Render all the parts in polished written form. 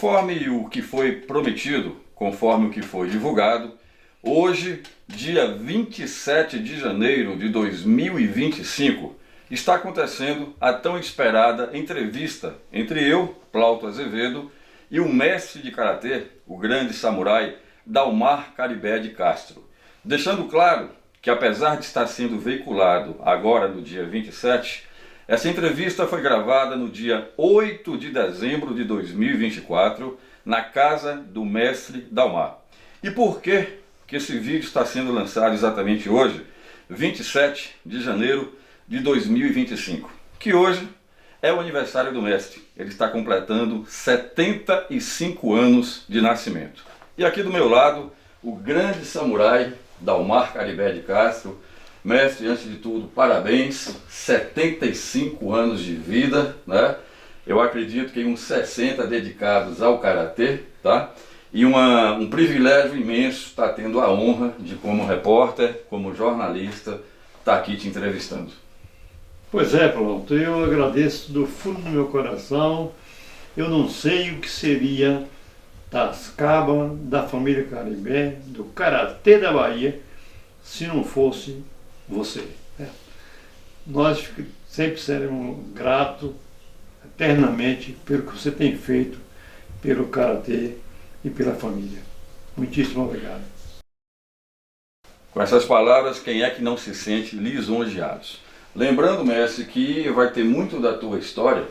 Conforme o que foi prometido, conforme o que foi divulgado, hoje, dia 27 de janeiro de 2025, está acontecendo a tão esperada entrevista entre eu, Plauto Azevedo, e o mestre de karatê, o grande samurai Dalmar Caribé de Castro. Deixando claro que, apesar de estar sendo veiculado agora no dia 27, essa entrevista foi gravada no dia 8 de dezembro de 2024, na casa do mestre Dalmar. E por que esse vídeo está sendo lançado exatamente hoje, 27 de janeiro de 2025? Que hoje é o aniversário do mestre. Ele está completando 75 anos de nascimento. E aqui do meu lado, o grande samurai Dalmar Caribé de Castro. Mestre, antes de tudo, parabéns, 75 anos de vida, né? Eu acredito que uns 60 dedicados ao karatê, tá? E um privilégio imenso estar tendo a honra de, como repórter, como jornalista, estar aqui te entrevistando. Pois é, Pronto, eu agradeço do fundo do meu coração. Eu não sei o que seria das cabas, da família Caribé, do karatê da Bahia, se não fosse você. Nós sempre seremos gratos eternamente pelo que você tem feito pelo karatê e pela família. Muitíssimo obrigado. Com essas palavras, quem é que não se sente lisonjeado? Lembrando, mestre, que vai ter muito da tua história,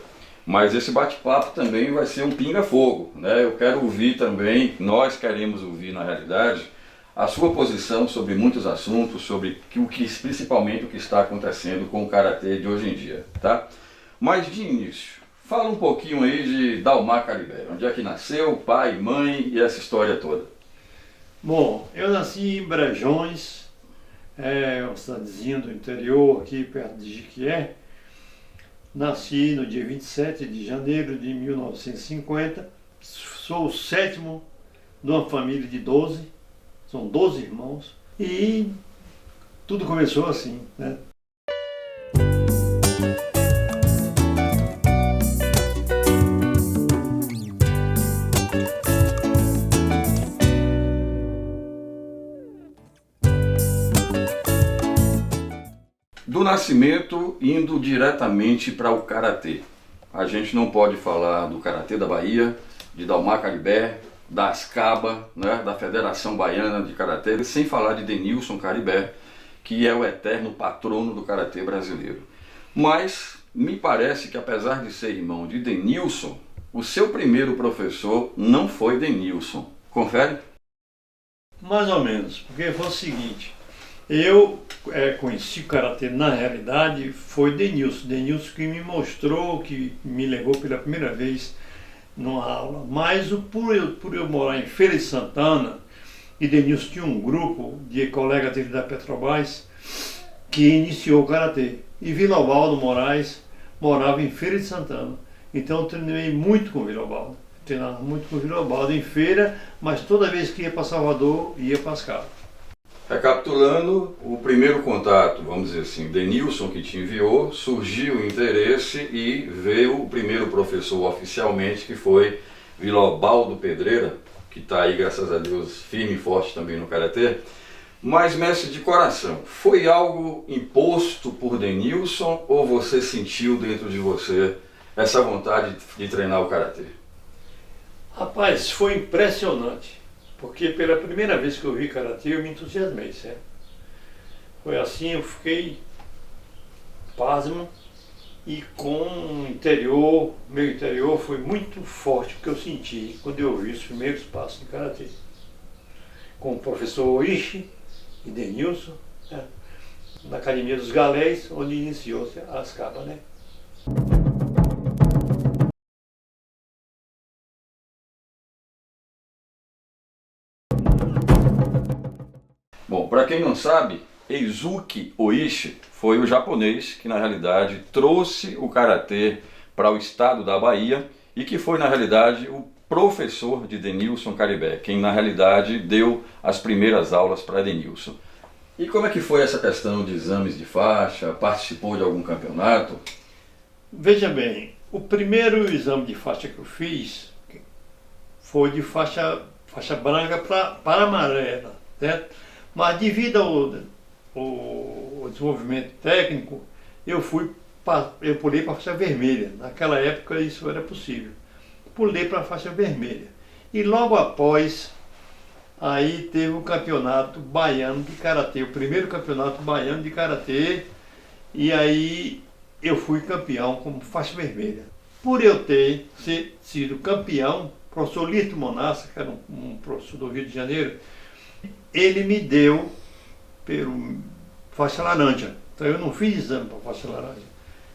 mas esse bate-papo também vai ser um pinga-fogo, né? Eu quero ouvir também, nós queremos ouvir na realidade, a sua posição sobre muitos assuntos, sobre principalmente o que está acontecendo com o karatê de hoje em dia, tá? Mas de início, fala um pouquinho aí de Dalmar Caribé, onde é que nasceu, pai, mãe e essa história toda. Bom, eu nasci em Brejões, uma cidadezinha do interior aqui perto de Jiquié. Nasci no dia 27 de janeiro de 1950, sou o sétimo de uma família de 12, são 12 irmãos, e tudo começou assim, né? Do nascimento indo diretamente para o karatê. A gente não pode falar do karatê da Bahia, de Dalmar Caribé, da Ascaba, né, da Federação Baiana de Karatê, sem falar de Denilson Caribé, que é o eterno patrono do karatê brasileiro. Mas me parece que, apesar de ser irmão de Denilson, o seu primeiro professor não foi Denilson. Confere? Mais ou menos, porque foi o seguinte, eu conheci o karatê, na realidade, foi Denilson que me mostrou, que me levou pela primeira vez numa aula. Mas por eu morar em Feira de Santana, e Denilson tinha um grupo de colegas dele da Petrobras que iniciou o karatê. E Vilobaldo Moraes morava em Feira de Santana. Então eu treinei muito com o Vilobaldo. Treinava muito com o Vilobaldo em Feira, mas toda vez que ia para Salvador, ia para as cabas. Recapitulando, o primeiro contato, vamos dizer assim, Denilson que te enviou, surgiu o interesse e veio o primeiro professor oficialmente, que foi Vilobaldo Pedreira, que está aí, graças a Deus, firme e forte também no karatê. Mas, mestre de coração, foi algo imposto por Denilson ou você sentiu dentro de você essa vontade de treinar o karatê? Rapaz, foi impressionante. Porque pela primeira vez que eu vi karatê, eu me entusiasmei, certo? Foi assim, eu fiquei pasmo, e com o interior, meu interior foi muito forte o que eu senti quando eu vi os primeiros passos de karatê. Com o professor Oishi e Denilson, né? Na Academia dos Galés, onde iniciou-se a Ascaba, né? Bom, para quem não sabe, Eizuki Oishi foi o japonês que na realidade trouxe o karatê para o estado da Bahia e que foi na realidade o professor de Denilson Caribé, quem na realidade deu as primeiras aulas para Denilson. E como é que foi essa questão de exames de faixa? Participou de algum Veja bem, o primeiro exame de faixa que eu fiz, foi de faixa branca para amarela, certo? Mas devido ao desenvolvimento técnico, eu pulei para a faixa vermelha. Naquela época isso era possível. Pulei para a faixa vermelha. E logo após, aí teve o campeonato baiano de karatê, o primeiro campeonato baiano de karatê, e aí eu fui campeão como faixa vermelha. Por eu ter sido campeão, o professor Lito Monassa, que era um professor do Rio de Janeiro, ele me deu pelo faixa laranja. Então eu não fiz exame para faixa laranja.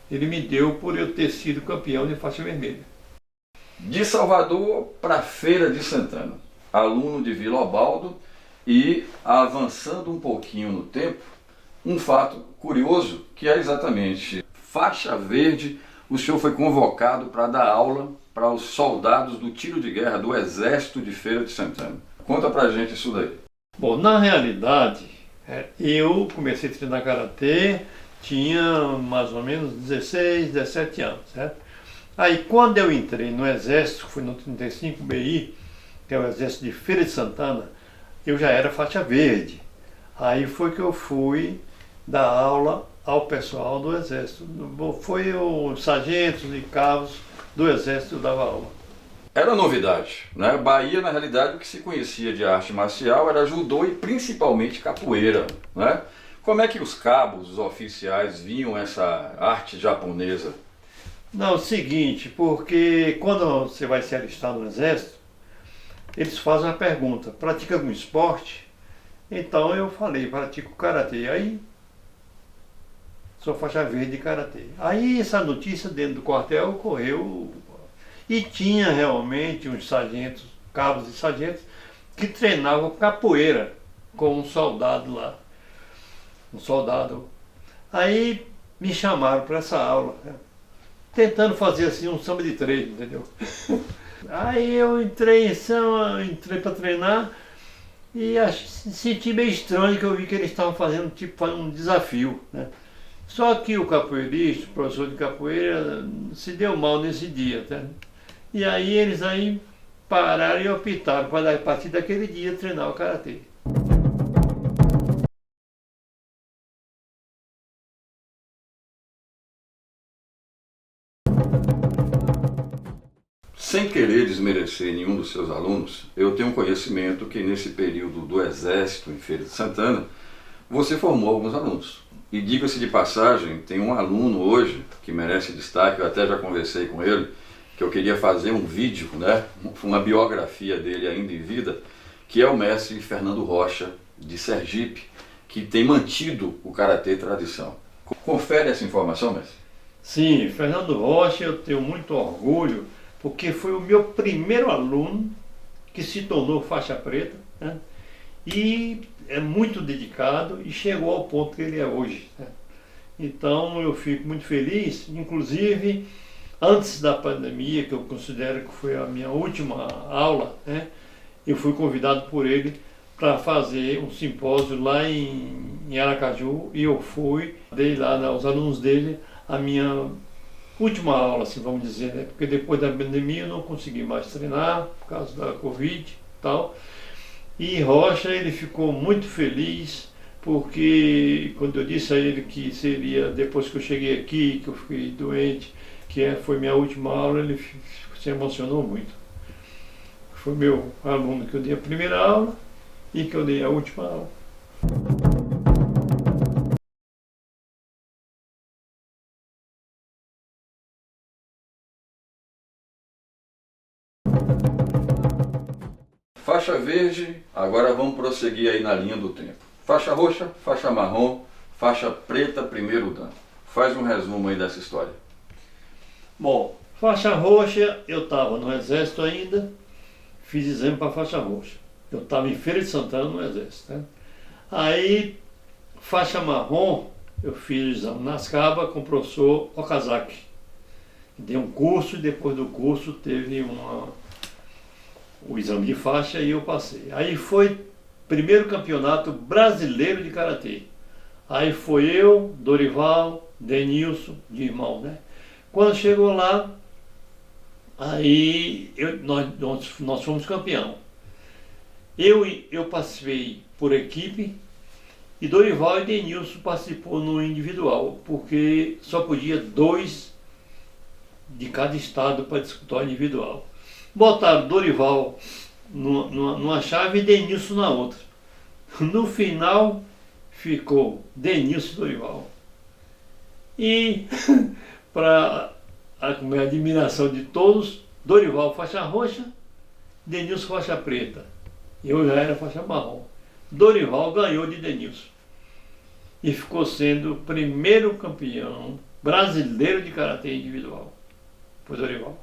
Ele me deu por eu ter sido campeão de faixa vermelha. De Salvador para Feira de Santana, aluno de Vila Ubaldo, e avançando um pouquinho no tempo, um fato curioso que é exatamente faixa verde, o senhor foi convocado para dar aula para os soldados do tiro de guerra do Exército de Feira de Santana. Conta pra gente isso daí. Bom, na realidade, eu comecei a treinar karatê, tinha mais ou menos 16, 17 anos, certo? Aí quando eu entrei no Exército, fui no 35 BI, que é o Exército de Feira de Santana, eu já era faixa verde. Aí foi que eu fui dar aula ao pessoal do Exército. Foi os sargentos e cabos do Exército que dava aula. Era novidade, né? Bahia, na realidade, o que se conhecia de arte marcial era judô e principalmente capoeira, né? Como é que os cabos, os oficiais, viam essa arte japonesa? Não, é o seguinte, porque quando você vai se alistar no Exército, eles fazem a pergunta, pratica algum esporte? Então eu falei, pratico karatê. Aí, sou faixa verde de karatê. Aí essa notícia dentro do quartel correu, e tinha realmente uns sargentos, cabos e sargentos, que treinavam capoeira com um soldado lá. Um soldado. Aí me chamaram para essa aula, né? Tentando fazer assim um samba de três, entendeu? Aí eu entrei para treinar e senti meio estranho que eu vi que eles estavam fazendo tipo um desafio, né? Só que o capoeirista, o professor de capoeira, se deu mal nesse dia, tá? E aí eles aí pararam e optaram para a partir daquele dia treinar o karatê. Sem querer desmerecer nenhum dos seus alunos, eu tenho conhecimento que nesse período do Exército em Feira de Santana, você formou alguns alunos. E diga-se de passagem, tem um aluno hoje que merece destaque, eu até já conversei com ele, que eu queria fazer um vídeo, né, uma biografia dele ainda em vida, que é o mestre Fernando Rocha, de Sergipe, que tem mantido o karatê tradição. Confere essa informação, mestre? Sim, Fernando Rocha, eu tenho muito orgulho, porque foi o meu primeiro aluno que se tornou faixa preta, né? E é muito dedicado e chegou ao ponto que ele é hoje, né? Então eu fico muito feliz, inclusive antes da pandemia, que eu considero que foi a minha última aula, né? Eu fui convidado por ele para fazer um simpósio lá em Aracaju e eu fui, dei lá aos alunos dele a minha última aula, assim, vamos dizer, né? Porque depois da pandemia eu não consegui mais treinar por causa da Covid e tal. E Rocha, ele ficou muito feliz porque quando eu disse a ele que seria depois que eu cheguei aqui, que eu fiquei doente, foi minha última aula, ele se emocionou muito. Foi meu aluno que eu dei a primeira aula e que eu dei a última aula. Faixa verde, agora vamos prosseguir aí na linha do tempo. Faixa roxa, faixa marrom, faixa preta, primeiro dan. Faz um resumo aí dessa história. Bom, faixa roxa, eu estava no Exército ainda, fiz exame para faixa roxa. Eu estava em Feira de Santana no Exército, né? Aí, faixa marrom, eu fiz o exame nas Cabas com o professor Okazaki. Dei um curso e depois do curso teve o exame de faixa e eu passei. Aí foi primeiro campeonato brasileiro de karatê. Aí foi eu, Dorival, Denilson, de irmão, né? Quando chegou lá, Aí nós fomos campeão. Eu participei por equipe e Dorival e Denilson participou no individual, porque só podia 2 de cada estado para disputar o individual. Botaram Dorival numa chave e Denilson na outra. No final ficou Denilson e Dorival. E para a admiração de todos, Dorival faixa roxa, Denilson faixa preta. Eu já era faixa marrom. Dorival ganhou de Denilson e ficou sendo o primeiro campeão brasileiro de karatê individual. Foi Dorival.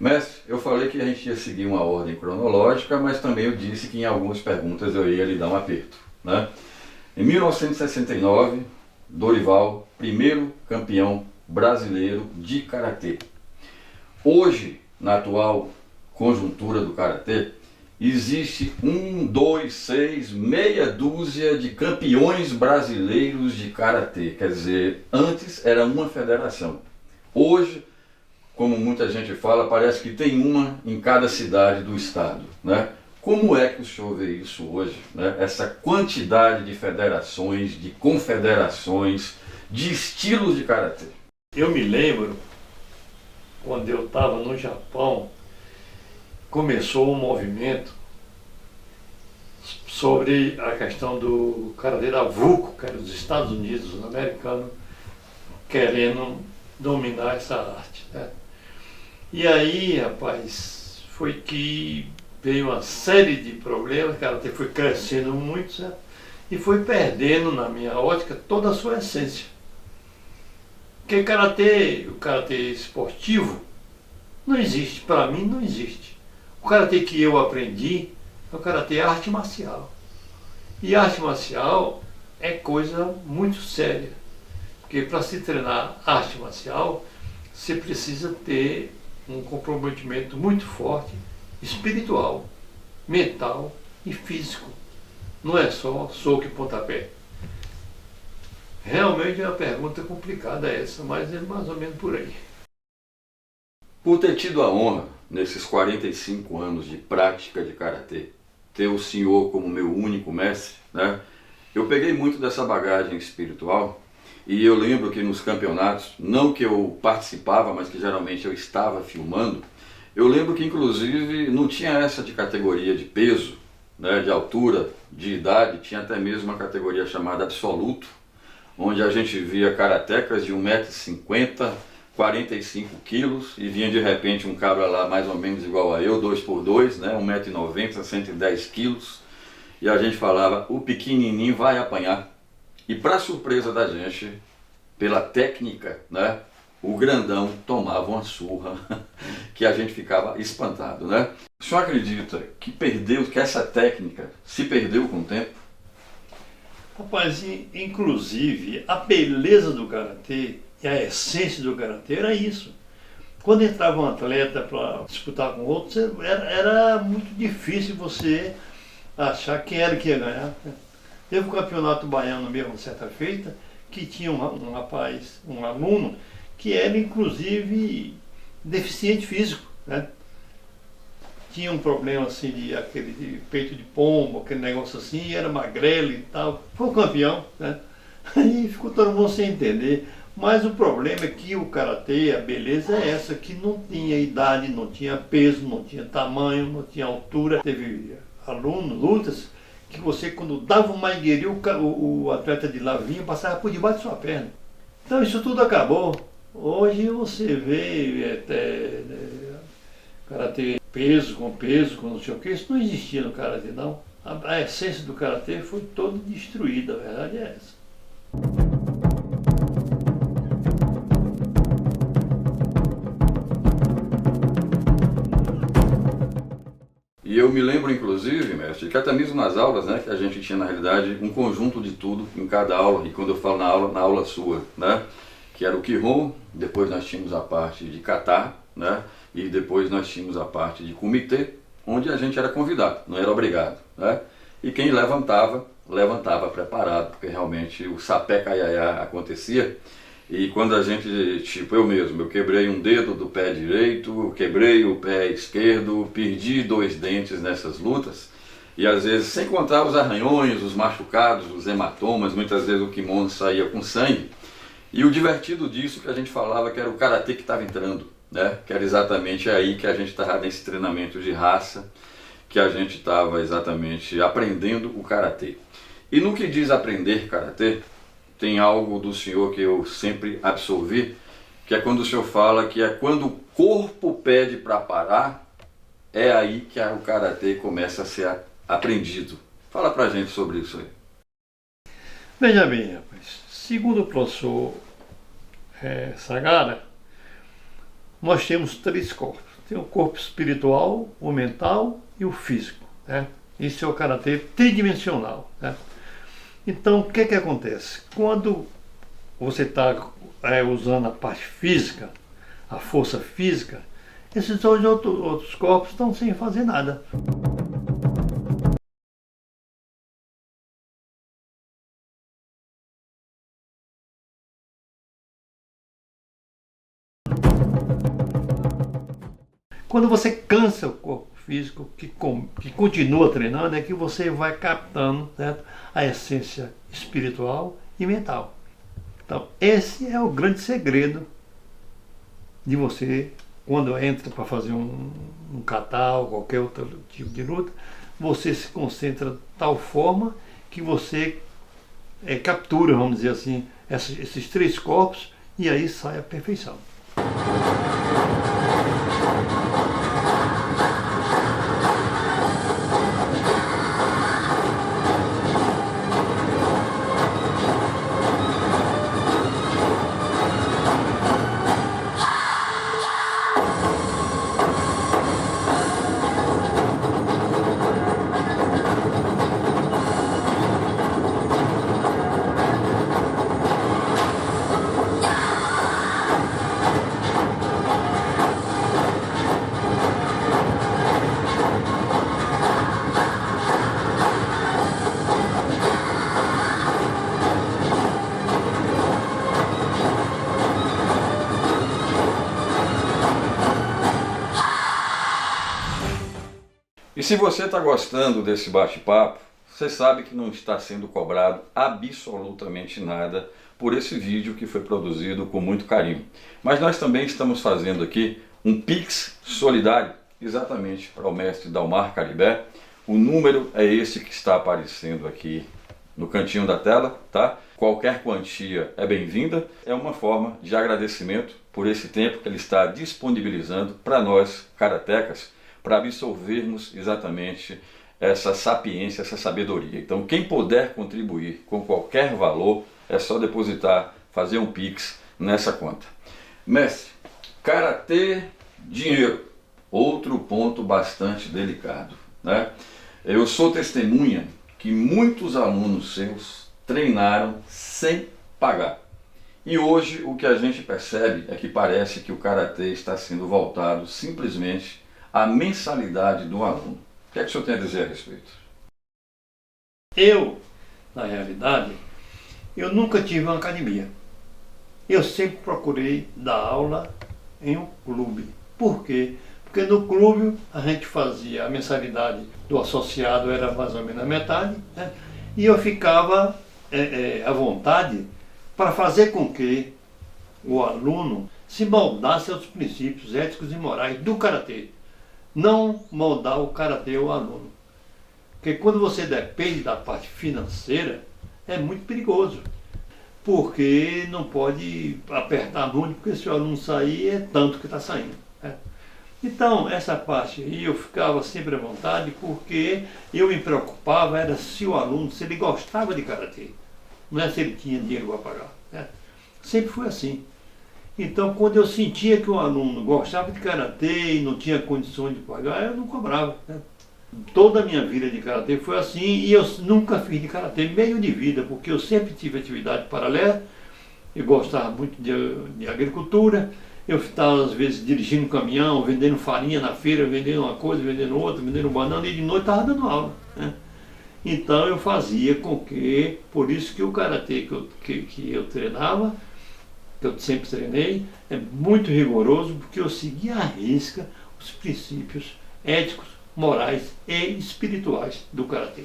Mestre, eu falei que a gente ia seguir uma ordem cronológica, mas também eu disse que em algumas perguntas eu ia lhe dar um aperto, né? Em 1969, Dorival, primeiro campeão brasileiro de karatê. Hoje, na atual conjuntura do karatê, existe 1, 2, 6, meia dúzia de campeões brasileiros de karatê. Quer dizer, antes era uma federação. Hoje, como muita gente fala, parece que tem uma em cada cidade do estado, né? Como é que o senhor vê isso hoje, né? Essa quantidade de federações, de confederações, de estilos de karatê? Eu me lembro, quando eu estava no Japão, começou um movimento sobre a questão do karatê da VUCO, que era dos Estados Unidos, americano, querendo dominar essa arte, né? E aí, rapaz, foi que veio uma série de problemas, o karatê foi crescendo muito, certo? E foi perdendo, na minha ótica, toda a sua essência. Porque o karatê esportivo não existe, para mim não existe. O karatê que eu aprendi é o karatê arte marcial. E arte marcial é coisa muito séria. Porque para se treinar arte marcial, você precisa ter um comprometimento muito forte, espiritual, mental e físico. Não é só soco e pontapé. Realmente é uma pergunta complicada essa, mas é mais ou menos por aí. Por ter tido a honra, nesses 45 anos de prática de karatê, ter o senhor como meu único mestre, né? Eu peguei muito dessa bagagem espiritual. E eu lembro que nos campeonatos, não que eu participava, mas que geralmente eu estava filmando, eu lembro que inclusive não tinha essa de categoria de peso, né, de altura, de idade, tinha até mesmo uma categoria chamada absoluto, onde a gente via karatecas de 1,50 m, 45 quilos, e vinha de repente um cara lá mais ou menos igual a eu, 2x2, né, 1,90 m, 110 quilos, e a gente falava, o pequenininho vai apanhar. E para surpresa da gente, pela técnica, né, o grandão tomava uma surra que a gente ficava espantado, né? O senhor acredita que que essa técnica se perdeu com o tempo? Rapaz, inclusive, a beleza do karatê e a essência do karatê era isso. Quando entrava um atleta para disputar com outro, era muito difícil você achar quem era que ia ganhar. Teve um campeonato baiano mesmo, certa feita, que tinha um rapaz, um aluno, que era inclusive deficiente físico, né? Tinha um problema assim de peito de pombo, aquele negócio assim, era magrelo e tal. Foi o campeão, né? Aí ficou todo mundo sem entender. Mas o problema é que o karatê, a beleza é essa, que não tinha idade, não tinha peso, não tinha tamanho, não tinha altura. Teve alunos, lutas, que você quando dava uma mangueirinha, o atleta de lá vinha, passava por debaixo de sua perna. Então isso tudo acabou. Hoje você vê karatê peso, com não sei o que, isso não existia no karatê não. A essência do karatê foi toda destruída, a verdade é essa. E eu me lembro, inclusive, mestre, que até mesmo nas aulas, né, que a gente tinha, na realidade, um conjunto de tudo em cada aula. E quando eu falo na aula sua, né, que era o Kihon, depois nós tínhamos a parte de Kata, né, e depois nós tínhamos a parte de Kumite, onde a gente era convidado, não era obrigado, né. E quem levantava preparado, porque realmente o sapé caiaiá acontecia. E quando a gente, tipo eu mesmo, eu quebrei um dedo do pé direito, eu quebrei o pé esquerdo, perdi 2 dentes nessas lutas, e às vezes, sem contar os arranhões, os machucados, os hematomas, muitas vezes o kimono saía com sangue. E o divertido disso que a gente falava que era o karatê que estava entrando, né? Que era exatamente aí que a gente estava nesse treinamento de raça, que a gente estava exatamente aprendendo o karatê. E no que diz aprender karatê, tem algo do senhor que eu sempre absorvi, que é quando o senhor fala que é quando o corpo pede para parar, é aí que o karatê começa a ser aprendido. Fala pra gente sobre isso aí. Veja bem, rapaz, segundo o professor Sagara, nós temos 3 corpos. Tem o corpo espiritual, o mental e o físico, né? Isso é o karatê tridimensional, né? Então, o que acontece? Quando você está usando a parte física, a força física, esses dois outros corpos estão sem fazer nada. Quando você cansa o corpo físico, que continua treinando, é que você vai captando, certo, a essência espiritual e mental. Então, esse é o grande segredo de você, quando entra para fazer um kata ou qualquer outro tipo de luta, você se concentra de tal forma que você captura, vamos dizer assim, esses 3 corpos, e aí sai a perfeição. E se você está gostando desse bate-papo, você sabe que não está sendo cobrado absolutamente nada por esse vídeo que foi produzido com muito carinho. Mas nós também estamos fazendo aqui um Pix solidário, exatamente para o mestre Dalmar Caribé. O número é esse que está aparecendo aqui no cantinho da tela, tá? Qualquer quantia é bem-vinda. É uma forma de agradecimento por esse tempo que ele está disponibilizando para nós, karatecas, para absorvermos exatamente essa sapiência, essa sabedoria. Então, quem puder contribuir com qualquer valor, é só depositar, fazer um Pix nessa conta. Mestre, karatê, dinheiro, outro ponto bastante delicado, né? Eu sou testemunha que muitos alunos seus treinaram sem pagar. E hoje o que a gente percebe é que parece que o karatê está sendo voltado simplesmente à mensalidade do aluno. O que é que o senhor tem a dizer a respeito? Eu, na realidade, eu nunca tive uma academia. Eu sempre procurei dar aula em um clube. Por quê? Porque no clube a gente fazia a mensalidade do associado, era mais ou menos a metade, né? E eu ficava à vontade para fazer com que o aluno se moldasse aos princípios éticos e morais do karatê. Não moldar o karatê ao aluno. Porque quando você depende da parte financeira, é muito perigoso. Porque não pode apertar muito, porque se o aluno sair, é tanto que está saindo. Né? Então, essa parte aí eu ficava sempre à vontade, porque eu me preocupava era se o aluno, se ele gostava de karatê. Não é se ele tinha dinheiro para pagar. Né? Sempre foi assim. Então, quando eu sentia que o aluno gostava de karatê e não tinha condições de pagar, eu não cobrava. Né? Toda a minha vida de karatê foi assim e eu nunca fiz de karatê meio de vida, porque eu sempre tive atividade paralela, eu gostava muito de agricultura, eu estava às vezes dirigindo um caminhão, vendendo farinha na feira, vendendo uma coisa, vendendo outra, vendendo banana e de noite estava dando aula. Né? Então eu fazia com que, por isso que o karatê que eu treinava, que eu sempre treinei, é muito rigoroso, porque eu seguia à risca os princípios éticos, morais e espirituais do karatê.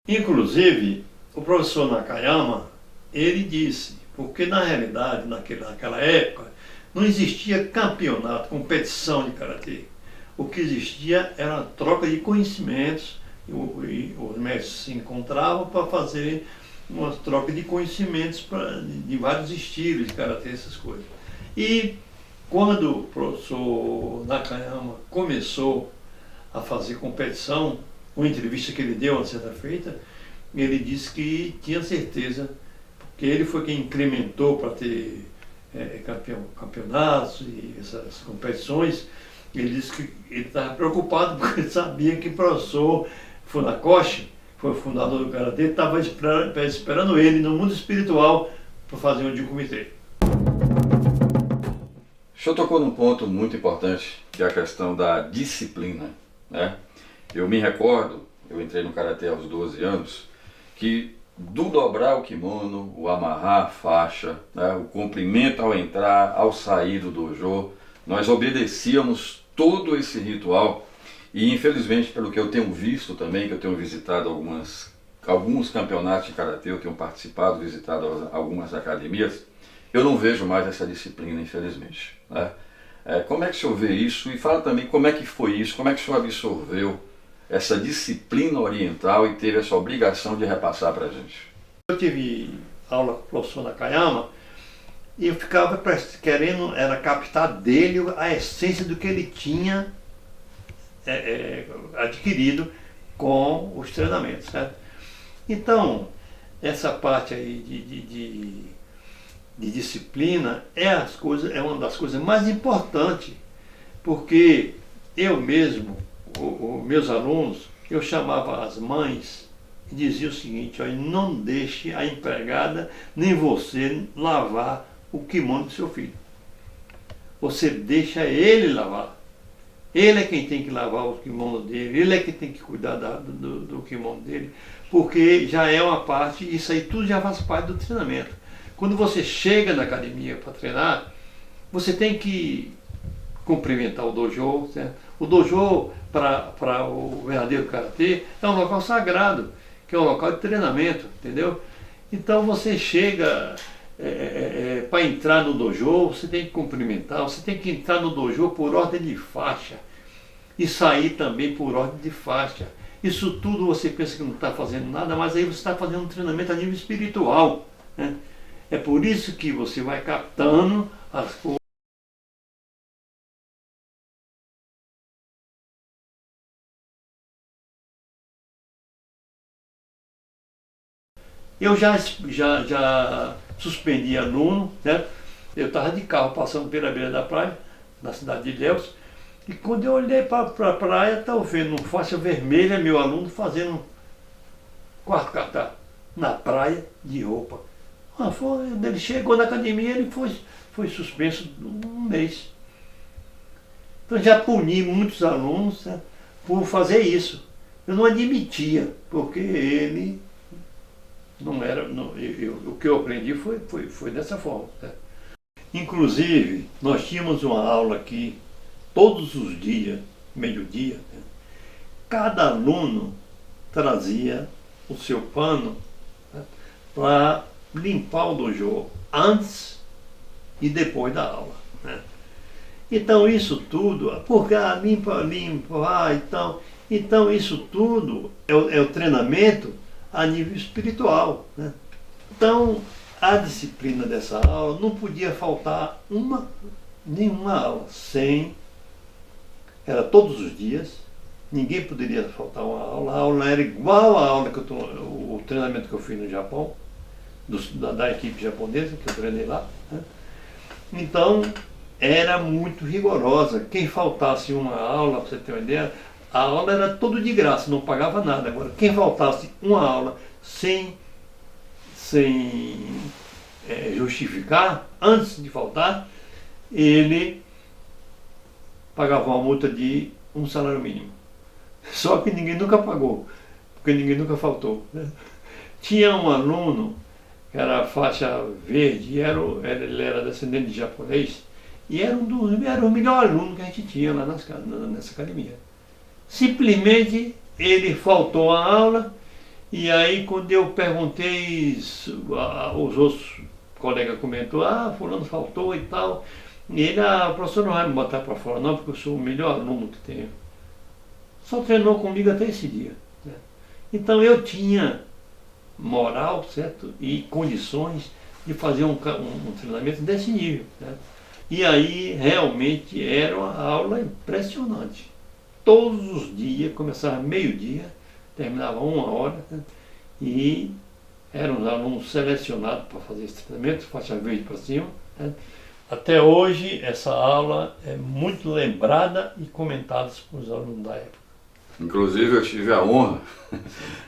Inclusive, o professor Nakayama, ele disse, porque na realidade, naquela época, não existia campeonato, competição de karatê. O que existia era a troca de conhecimentos, e os mestres se encontravam para fazer uma troca de conhecimentos de vários estilos de karatê, essas coisas. E quando o professor Nakayama começou a fazer competição, uma entrevista que ele deu uma certa feita, ele disse que tinha certeza, porque ele foi quem incrementou para ter campeonatos e essas competições. Ele disse que ele estava preocupado porque ele sabia que o professor Funakoshi, que foi o fundador do karatê, estava esperando ele no mundo espiritual para fazer um comitê. O senhor tocou num ponto muito importante, que é a questão da disciplina. Né? Eu me recordo, eu entrei no karatê aos 12 anos, que do dobrar o kimono, o amarrar a faixa, né, o cumprimento ao entrar, ao sair do dojo, nós obedecíamos todo esse ritual. E infelizmente, pelo que eu tenho visto também, que eu tenho visitado alguns campeonatos de karatê, eu tenho participado, visitado algumas academias, eu não vejo mais essa disciplina, infelizmente. Né? Como é que o senhor vê isso? E fala também como é que foi isso, como é que o senhor absorveu essa disciplina oriental e teve essa obrigação de repassar para a gente. Eu tive aula com o professor Nakayama e eu ficava querendo era captar dele a essência do que ele tinha adquirido com os treinamentos. Certo? Então, essa parte aí de disciplina é uma das coisas mais importantes, porque eu mesmo, meus alunos, eu chamava as mães e dizia o seguinte: olha, não deixe a empregada nem você lavar o kimono do seu filho. Você deixa ele lavar. Ele é quem tem que lavar o kimono dele, ele é quem tem que cuidar do kimono dele, porque já é uma parte, isso aí tudo já faz parte do treinamento. Quando você chega na academia para treinar, você tem que cumprimentar o dojo, certo? O dojo, para o verdadeiro karatê, é um local sagrado, que é um local de treinamento, entendeu? Então você chega para entrar no dojo, você tem que cumprimentar, você tem que entrar no dojo por ordem de faixa e sair também por ordem de faixa. Isso tudo você pensa que não está fazendo nada, mas aí você está fazendo um treinamento a nível espiritual. Né? É por isso que você vai captando as coisas. Eu já suspendi aluno, né? Eu estava de carro passando pela beira da praia, na cidade de Ilhéus, e quando eu olhei para a praia, estava vendo uma faixa vermelha, meu aluno fazendo quarto kata na praia de roupa. Ele chegou na academia, ele foi suspenso um mês. Então já puni muitos alunos, né, por fazer isso. Eu não admitia, porque ele não era. O que eu aprendi foi dessa forma. Né? Inclusive, nós tínhamos uma aula aqui, todos os dias, meio-dia, né? Cada aluno trazia o seu pano, né, para limpar o dojo antes e depois da aula, né? Então isso tudo, porque limpa, então isso tudo é o treinamento a nível espiritual, né? Então a disciplina dessa aula não podia faltar nenhuma aula, era todos os dias, ninguém poderia faltar uma aula, a aula era igual à aula o treinamento que eu fiz no Japão, da equipe japonesa que eu treinei lá, né? Então era muito rigorosa. Quem faltasse uma aula, para você ter uma ideia, a aula era todo de graça, não pagava nada. Agora, quem faltasse uma aula sem justificar, antes de faltar, ele pagava uma multa de um salário mínimo. Só que ninguém nunca pagou, porque ninguém nunca faltou, né? Tinha um aluno que era faixa verde, ele era descendente de japonês, e era o melhor aluno que a gente tinha lá nessa academia. Simplesmente ele faltou à aula, e aí quando eu perguntei, os outros colegas comentou, fulano faltou e tal, e ele, o professor não vai me botar para fora não, porque eu sou o melhor aluno que tenho. Só treinou comigo até esse dia, né? Então eu tinha moral, certo? E condições de fazer um treinamento desse nível, né? E aí realmente era uma aula impressionante. Todos os dias, começava meio-dia, terminava 1 hora, né? E eram os alunos selecionados para fazer esse treinamento, faixa verde para cima, né? Até hoje essa aula é muito lembrada e comentada pelos alunos da época. Inclusive eu tive a honra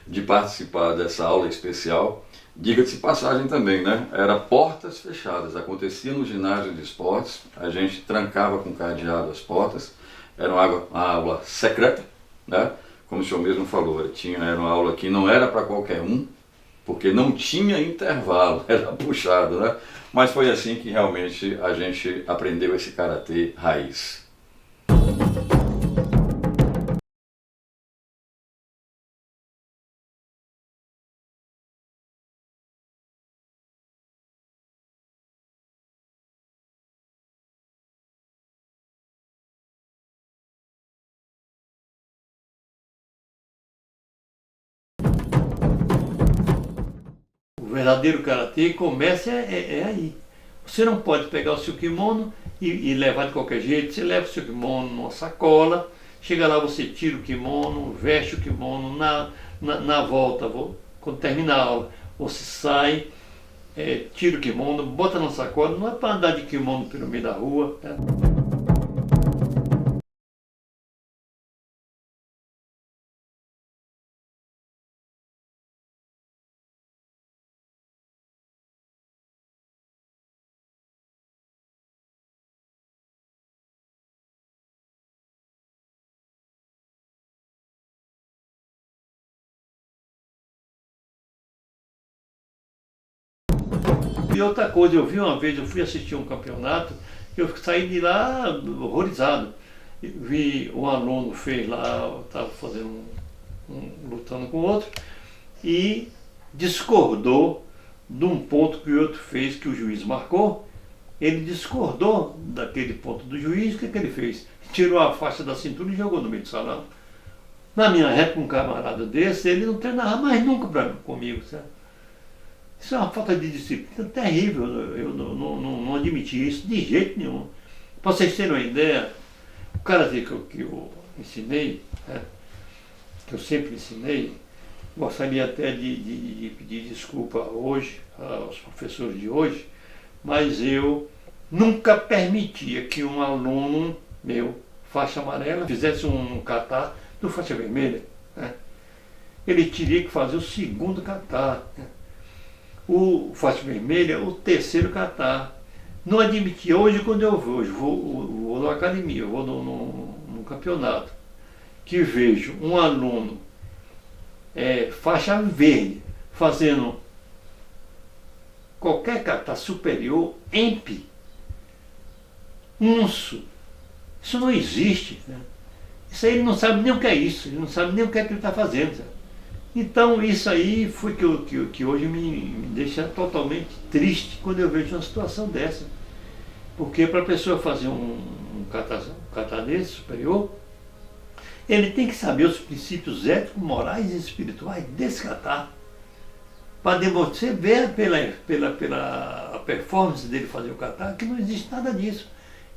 de participar dessa aula especial. Diga-se passagem também, né? Era portas fechadas, acontecia no ginásio de esportes, a gente trancava com cadeado as portas, era uma aula secreta, né? Como o senhor mesmo falou, era uma aula que não era para qualquer um, porque não tinha intervalo, era puxado, né? Mas foi assim que realmente a gente aprendeu esse karatê raiz. O verdadeiro karatê começa aí. Você não pode pegar o seu kimono e levar de qualquer jeito. Você leva o seu kimono numa sacola, chega lá, você tira o kimono, veste o kimono, na volta, quando termina a aula, você sai, tira o kimono, bota na sacola, não é para andar de kimono pelo meio da rua, né? E outra coisa, eu vi uma vez, eu fui assistir um campeonato, eu saí de lá horrorizado. Vi um aluno fez lá, estava fazendo lutando com o outro, e discordou de um ponto que o outro fez, que o juiz marcou. Ele discordou daquele ponto do juiz, o que ele fez? Tirou a faixa da cintura e jogou no meio do salão. Na minha época, um camarada desse, ele não treinava mais nunca comigo, sabe? Isso é uma falta de disciplina terrível, eu não admiti isso de jeito nenhum. Para vocês terem uma ideia, o karatê que eu ensinei, né, que eu sempre ensinei, gostaria até de pedir desculpa hoje, aos professores de hoje, mas eu nunca permitia que um aluno meu, faixa amarela, fizesse um kata do faixa vermelha, né? Ele teria que fazer o segundo kata, né? O faixa vermelha, o terceiro kata. Não admitia. Hoje, quando eu vou na academia, eu vou num campeonato, que vejo um aluno faixa verde fazendo qualquer kata superior, EMP, unso. Isso não existe. Né? Isso aí ele não sabe nem o que é isso, ele não sabe nem o que é que ele está fazendo. Sabe? Então isso aí foi que hoje me deixa totalmente triste quando eu vejo uma situação dessa. Porque para a pessoa fazer um catar desse superior, ele tem que saber os princípios éticos, morais e espirituais desse catar. Para você ver pela performance dele fazer o catar, que não existe nada disso.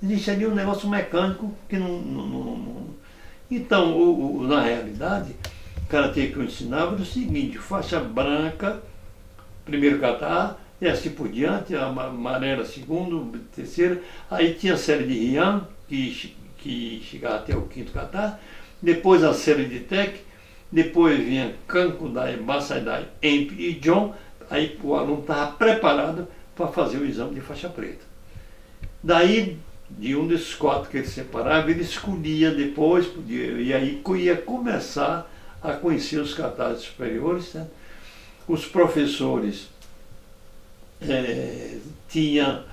Existe ali um negócio mecânico que não. Então, na realidade, o karatê que eu ensinava era o seguinte: faixa branca, primeiro catar, e assim por diante, a amarela, segundo, terceira. Aí tinha a série de Rian, que chegava até o quinto catar. Depois a série de Tek. Depois vinha Kankudai, Basaidai, Emp e John. Aí o aluno estava preparado para fazer o exame de faixa preta. Daí, de um desses 4 que ele separava, ele escolhia depois, e aí ia começar a conhecer os kata's superiores. Né? Os professores tinham,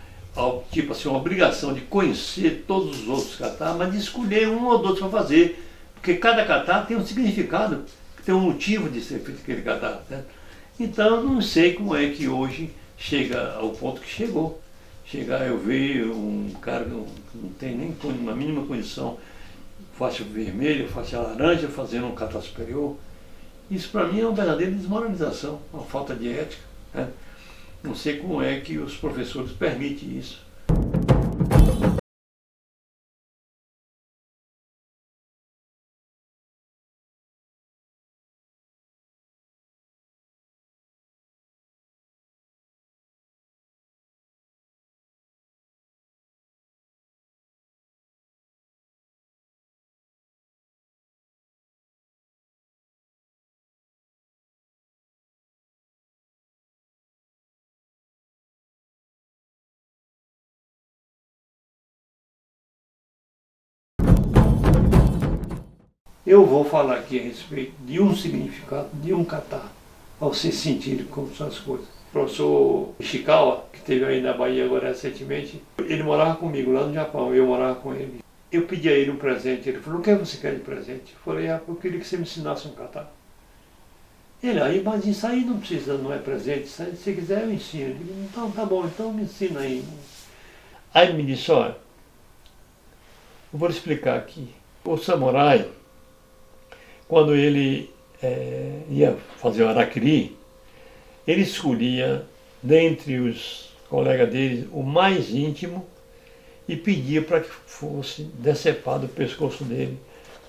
tipo assim, uma obrigação de conhecer todos os outros kata, mas de escolher um ou dois para fazer. Porque cada kata tem um significado, tem um motivo de ser feito aquele kata. Né? Então, não sei como é que hoje chega ao ponto que chegou. Chegar, eu ver um cara que não tem nem uma mínima condição, faixa vermelha, faixa laranja, fazendo um kata superior. Isso para mim é uma verdadeira desmoralização, uma falta de ética. Né? Não sei como é que os professores permitem isso. Eu vou falar aqui a respeito de um significado, de um kata, para vocês sentirem como são as coisas. O professor Ishikawa, que esteve aí na Bahia agora recentemente, ele morava comigo lá no Japão, eu morava com ele. Eu pedi a ele um presente, ele falou: o que você quer de presente? Eu falei: eu queria que você me ensinasse um kata. Ele: aí, mas isso aí não precisa, não é presente, se você quiser eu ensino. Eu digo: então tá bom, então me ensina aí. Aí ele me disse: olha, eu vou lhe explicar aqui. O samurai, quando ele ia fazer o harakiri, ele escolhia, dentre os colegas dele, o mais íntimo e pedia para que fosse decepado o pescoço dele,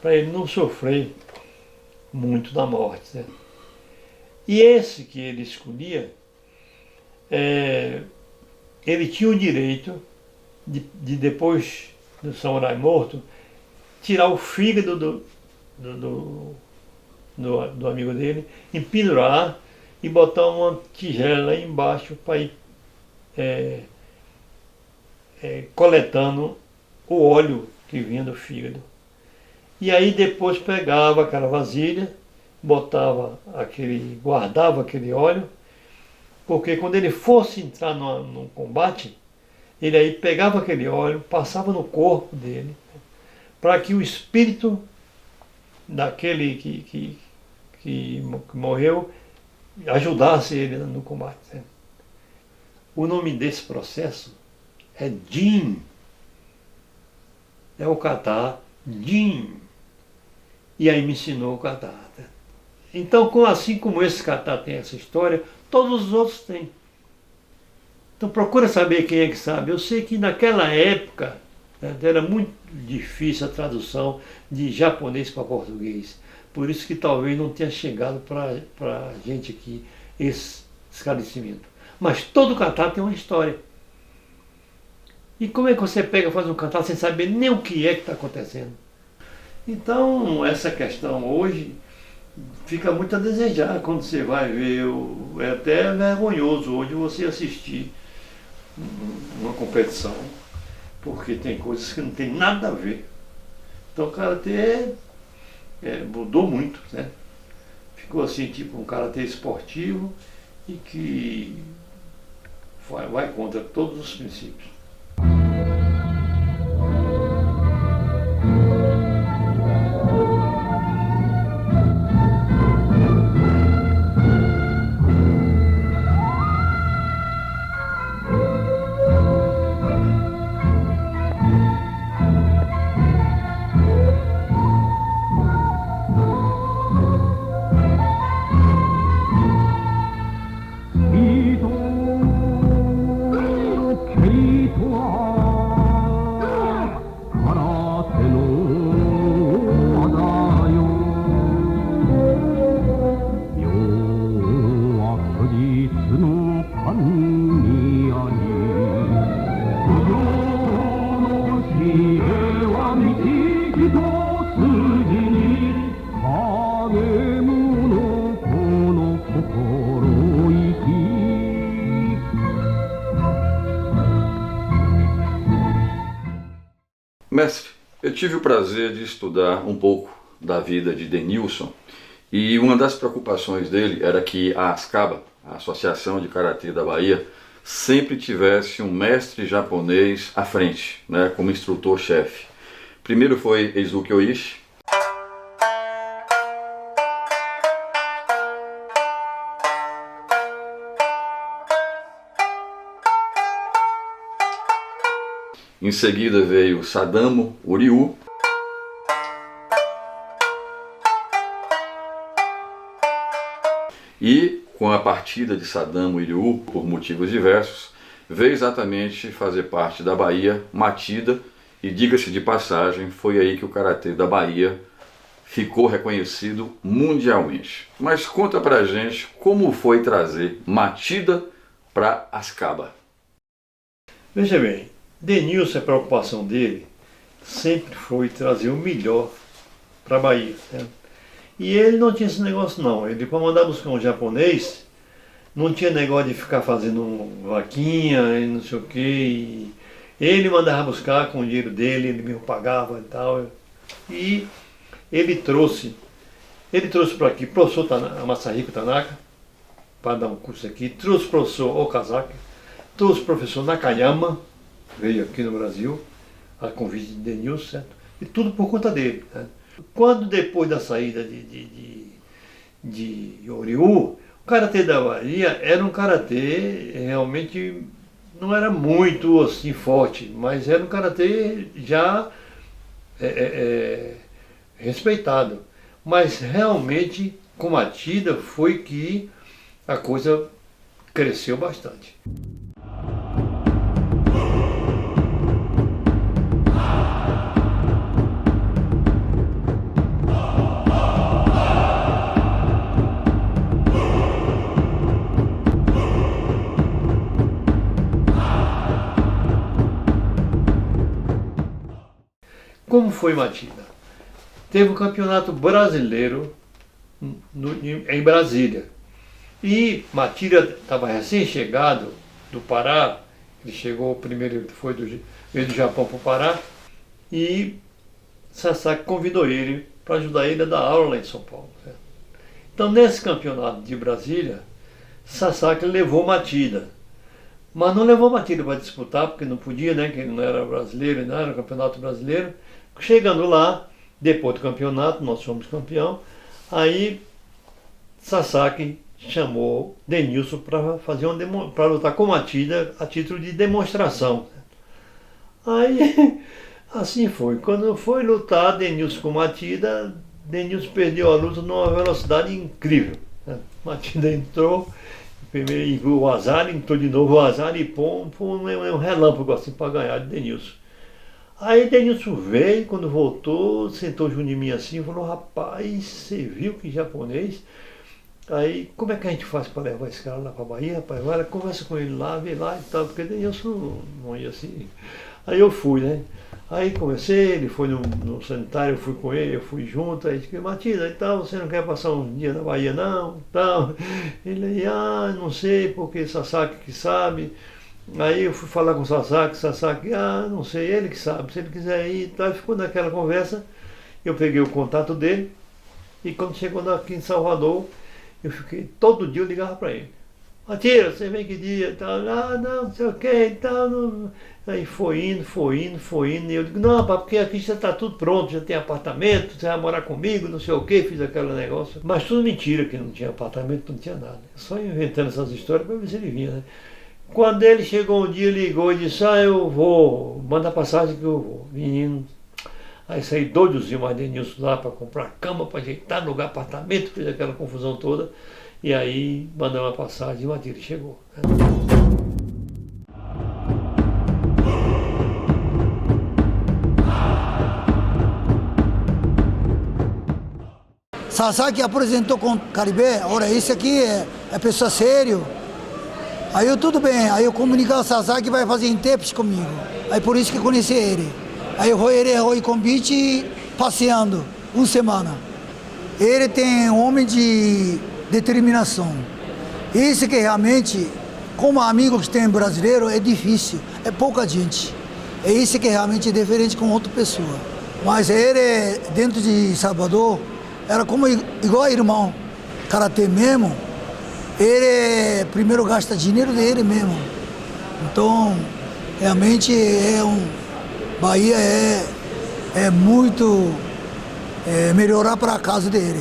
para ele não sofrer muito da morte. Né? E esse que ele escolhia, ele tinha o direito de depois do samurai morto, tirar o fígado do amigo dele, empendurar e botar uma tigela embaixo para ir coletando o óleo que vinha do fígado. E aí depois pegava aquela vasilha, guardava aquele óleo, porque quando ele fosse entrar no combate, ele aí pegava aquele óleo, passava no corpo dele, para que o espírito daquele que morreu ajudasse ele no combate. Né? O nome desse processo é Jin. É o kata Jin. E aí me ensinou o kata. Né? Então, assim como esse kata tem essa história, todos os outros têm. Então procura saber quem é que sabe. Eu sei que naquela época, né, era muito difícil a tradução de japonês para português. Por isso que talvez não tenha chegado para a gente aqui esse esclarecimento. Mas todo kata tem uma história. E como é que você pega e faz um kata sem saber nem o que é que está acontecendo? Então, essa questão hoje fica muito a desejar quando você vai ver. É até vergonhoso hoje você assistir uma competição, porque tem coisas que não tem nada a ver. Então o karatê mudou muito, né? Ficou assim, tipo um karatê esportivo e que vai contra todos os princípios. Mestre, eu tive o prazer de estudar um pouco da vida de Denilson e uma das preocupações dele era que a ASCABA, a Associação de Karatê da Bahia, sempre tivesse um mestre japonês à frente, né, como instrutor-chefe. Primeiro foi Eizuki Oishi. Em seguida veio Sadamo Uryu. E com a partida de Sadamo Uryu, por motivos diversos, veio exatamente fazer parte da Bahia Matida, e diga-se de passagem, foi aí que o Karatê da Bahia ficou reconhecido mundialmente. Mas conta pra gente como foi trazer Matida para ASCABA. Veja bem, Denilson, a preocupação dele sempre foi trazer o melhor para a Bahia, né? E ele não tinha esse negócio não, ele para mandar buscar um japonês, não tinha negócio de ficar fazendo vaquinha e não sei o que. Ele mandava buscar com o dinheiro dele, ele mesmo pagava e tal. E ele trouxe para aqui o professor Masahiko Tanaka, para dar um curso aqui, trouxe o professor Okazaki, trouxe o professor Nakayama, veio aqui no Brasil, a convite de Denilson, certo? E tudo por conta dele, né? Quando depois da saída de Uryu, o Karatê da Bahia era um Karatê realmente, não era muito assim forte, mas era um Karatê já respeitado. Mas realmente com Matida foi que a coisa cresceu bastante. Como foi Matida? Teve um campeonato brasileiro em Brasília. E Matida estava recém-chegado do Pará, ele chegou primeiro, veio do Japão para o Pará, e Sasaki convidou ele para ajudar ele a dar aula lá em São Paulo, certo? Então nesse campeonato de Brasília, Sasaki levou Matida. Mas não levou Matida para disputar, porque não podia, né? Que ele não era brasileiro, não era um campeonato brasileiro. Chegando lá, depois do campeonato, nós fomos campeão, aí Sasaki chamou Denilson para para lutar com Matida a título de demonstração. Aí, assim foi. Quando foi lutar Denilson com Matida, Denilson perdeu a luta numa velocidade incrível, né? Matida entrou, primeiro o azar, entrou de novo o azar e pô, um relâmpago assim para ganhar de Denilson. Aí Denilson veio, quando voltou, sentou junto de mim assim e falou: rapaz, você viu que japonês? Aí, como é que a gente faz para levar esse cara lá para a Bahia, rapaz? Vai lá, conversa com ele lá, vê lá e tal, porque Denilson não ia assim. Aí eu fui, né? Aí conversei, ele foi no sanitário, eu fui com ele, eu fui junto, aí disse: Matida, e tal, você não quer passar uns dias na Bahia não? Tal. Ele, não sei, porque Sasaki que sabe. Aí eu fui falar com o Sasaki, não sei, ele que sabe, se ele quiser ir e tal. Ficou naquela conversa, eu peguei o contato dele, e quando chegou aqui em Salvador, eu fiquei, todo dia eu ligava para ele: Matida, você vem que dia e tal? Não sei o que e tal. Não. Aí foi indo, e eu digo: não, rapaz, porque aqui já está tudo pronto, já tem apartamento, você vai morar comigo, não sei o que, fiz aquele negócio. Mas tudo mentira, que não tinha apartamento, não tinha nada. Só inventando essas histórias para ver se ele vinha, né? Quando ele chegou um dia, ligou e disse: eu vou, manda passagem que eu vou. Menino, aí saí doidozinho mais Denilson lá para comprar cama, para ajeitar lugar, apartamento, fez aquela confusão toda. E aí mandamos a passagem e o Matida chegou, né? Sasaki apresentou com o Caribe: olha, esse aqui é pessoa sério. Aí eu, tudo bem, aí eu comuniquei ao Sasaki que vai fazer intérprete comigo. Aí por isso que conheci ele. Aí ele foi convite passeando, uma semana. Ele tem um homem de determinação. Isso que realmente, como amigo que tem brasileiro, é difícil, é pouca gente. É isso que é realmente diferente com outra pessoa. Mas ele, dentro de Salvador, era como igual irmão. Karatê mesmo, ele primeiro gasta dinheiro dele mesmo. Então, realmente Bahia é muito melhorar para a casa dele.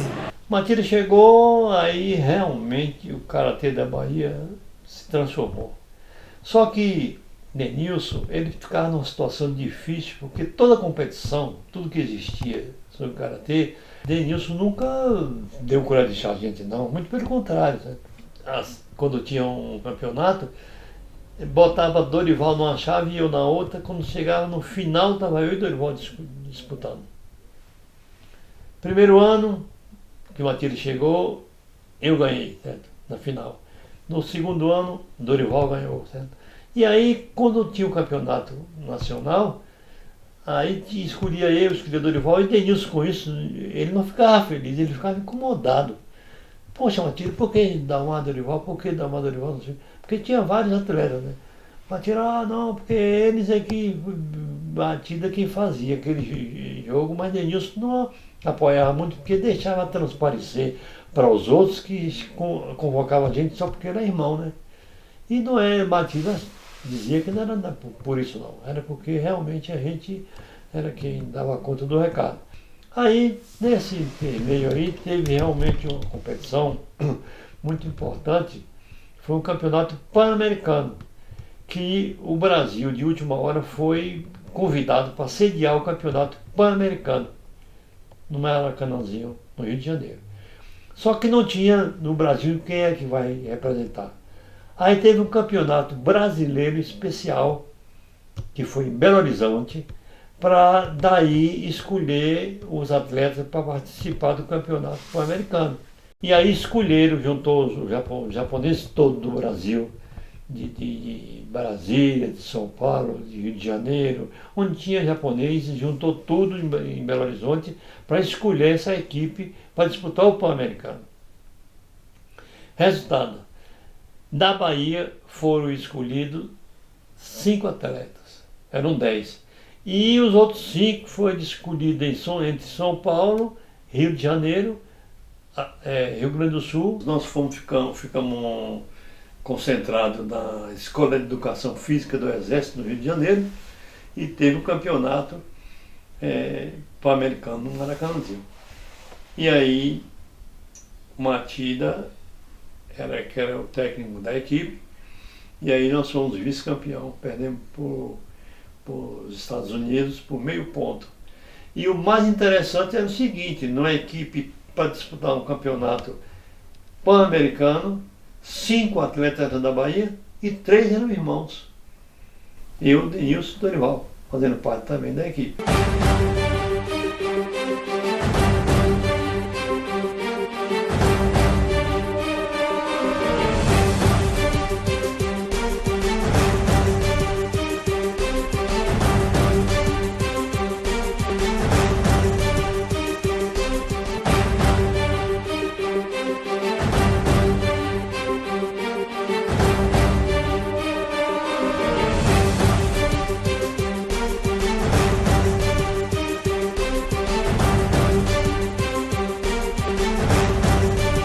Matilde chegou, aí realmente o Karatê da Bahia se transformou. Só que Denilson, ele ficava numa situação difícil, porque toda a competição, tudo que existia sobre Karatê, Denilson nunca deu colher de chá a gente, não, muito pelo contrário. Né? Quando tinha um campeonato, botava Dorival numa chave e eu na outra, quando chegava no final, estava eu e Dorival disputando. Primeiro ano que o Matilde chegou, eu ganhei, certo? Na final. No segundo ano, Dorival ganhou, certo? E aí, quando tinha o campeonato nacional, aí escolhia eu, escolhia Dorival, e Denilson com isso, ele não ficava feliz, ele ficava incomodado. Poxa, Matilde, por que dar uma Dorival? Por que dar uma Dorival? Não sei. Porque tinha vários atletas, né? Matilde, não, porque eles é que batida quem fazia aquele jogo, mas Denilson não apoiava muito, porque deixava transparecer para os outros que convocava a gente só porque era irmão, né? E não é batida, dizia que não era por isso não, era porque realmente a gente era quem dava conta do recado. Aí, nesse meio aí, teve realmente uma competição muito importante, foi um campeonato pan-americano, que o Brasil, de última hora, foi convidado para sediar o campeonato pan-americano, no Maracanãzinho, no Rio de Janeiro. Só que não tinha no Brasil quem é que vai representar. Aí teve um campeonato brasileiro especial, que foi em Belo Horizonte, para daí escolher os atletas para participar do campeonato pan-americano. E aí escolheram, juntou os japoneses todos do Brasil, de Brasília, de São Paulo, de Rio de Janeiro, onde tinha japoneses, juntou tudo em Belo Horizonte para escolher essa equipe para disputar o Pan-Americano. Resultado, da Bahia foram escolhidos 5 atletas, eram 10. E os outros 5 foram escolhidos entre São Paulo, Rio de Janeiro, Rio Grande do Sul. Nós ficamos concentrado na Escola de Educação Física do Exército no Rio de Janeiro e teve o campeonato pan-americano no Maracanãzinho. E aí o Matida que era o técnico da equipe, e aí nós fomos vice-campeão, perdemos para os Estados Unidos por meio ponto. E o mais interessante era o seguinte, numa equipe para disputar um campeonato pan-americano, 5 atletas eram da Bahia e 3 eram irmãos. Eu, Denilson e Dorival, fazendo parte também da equipe.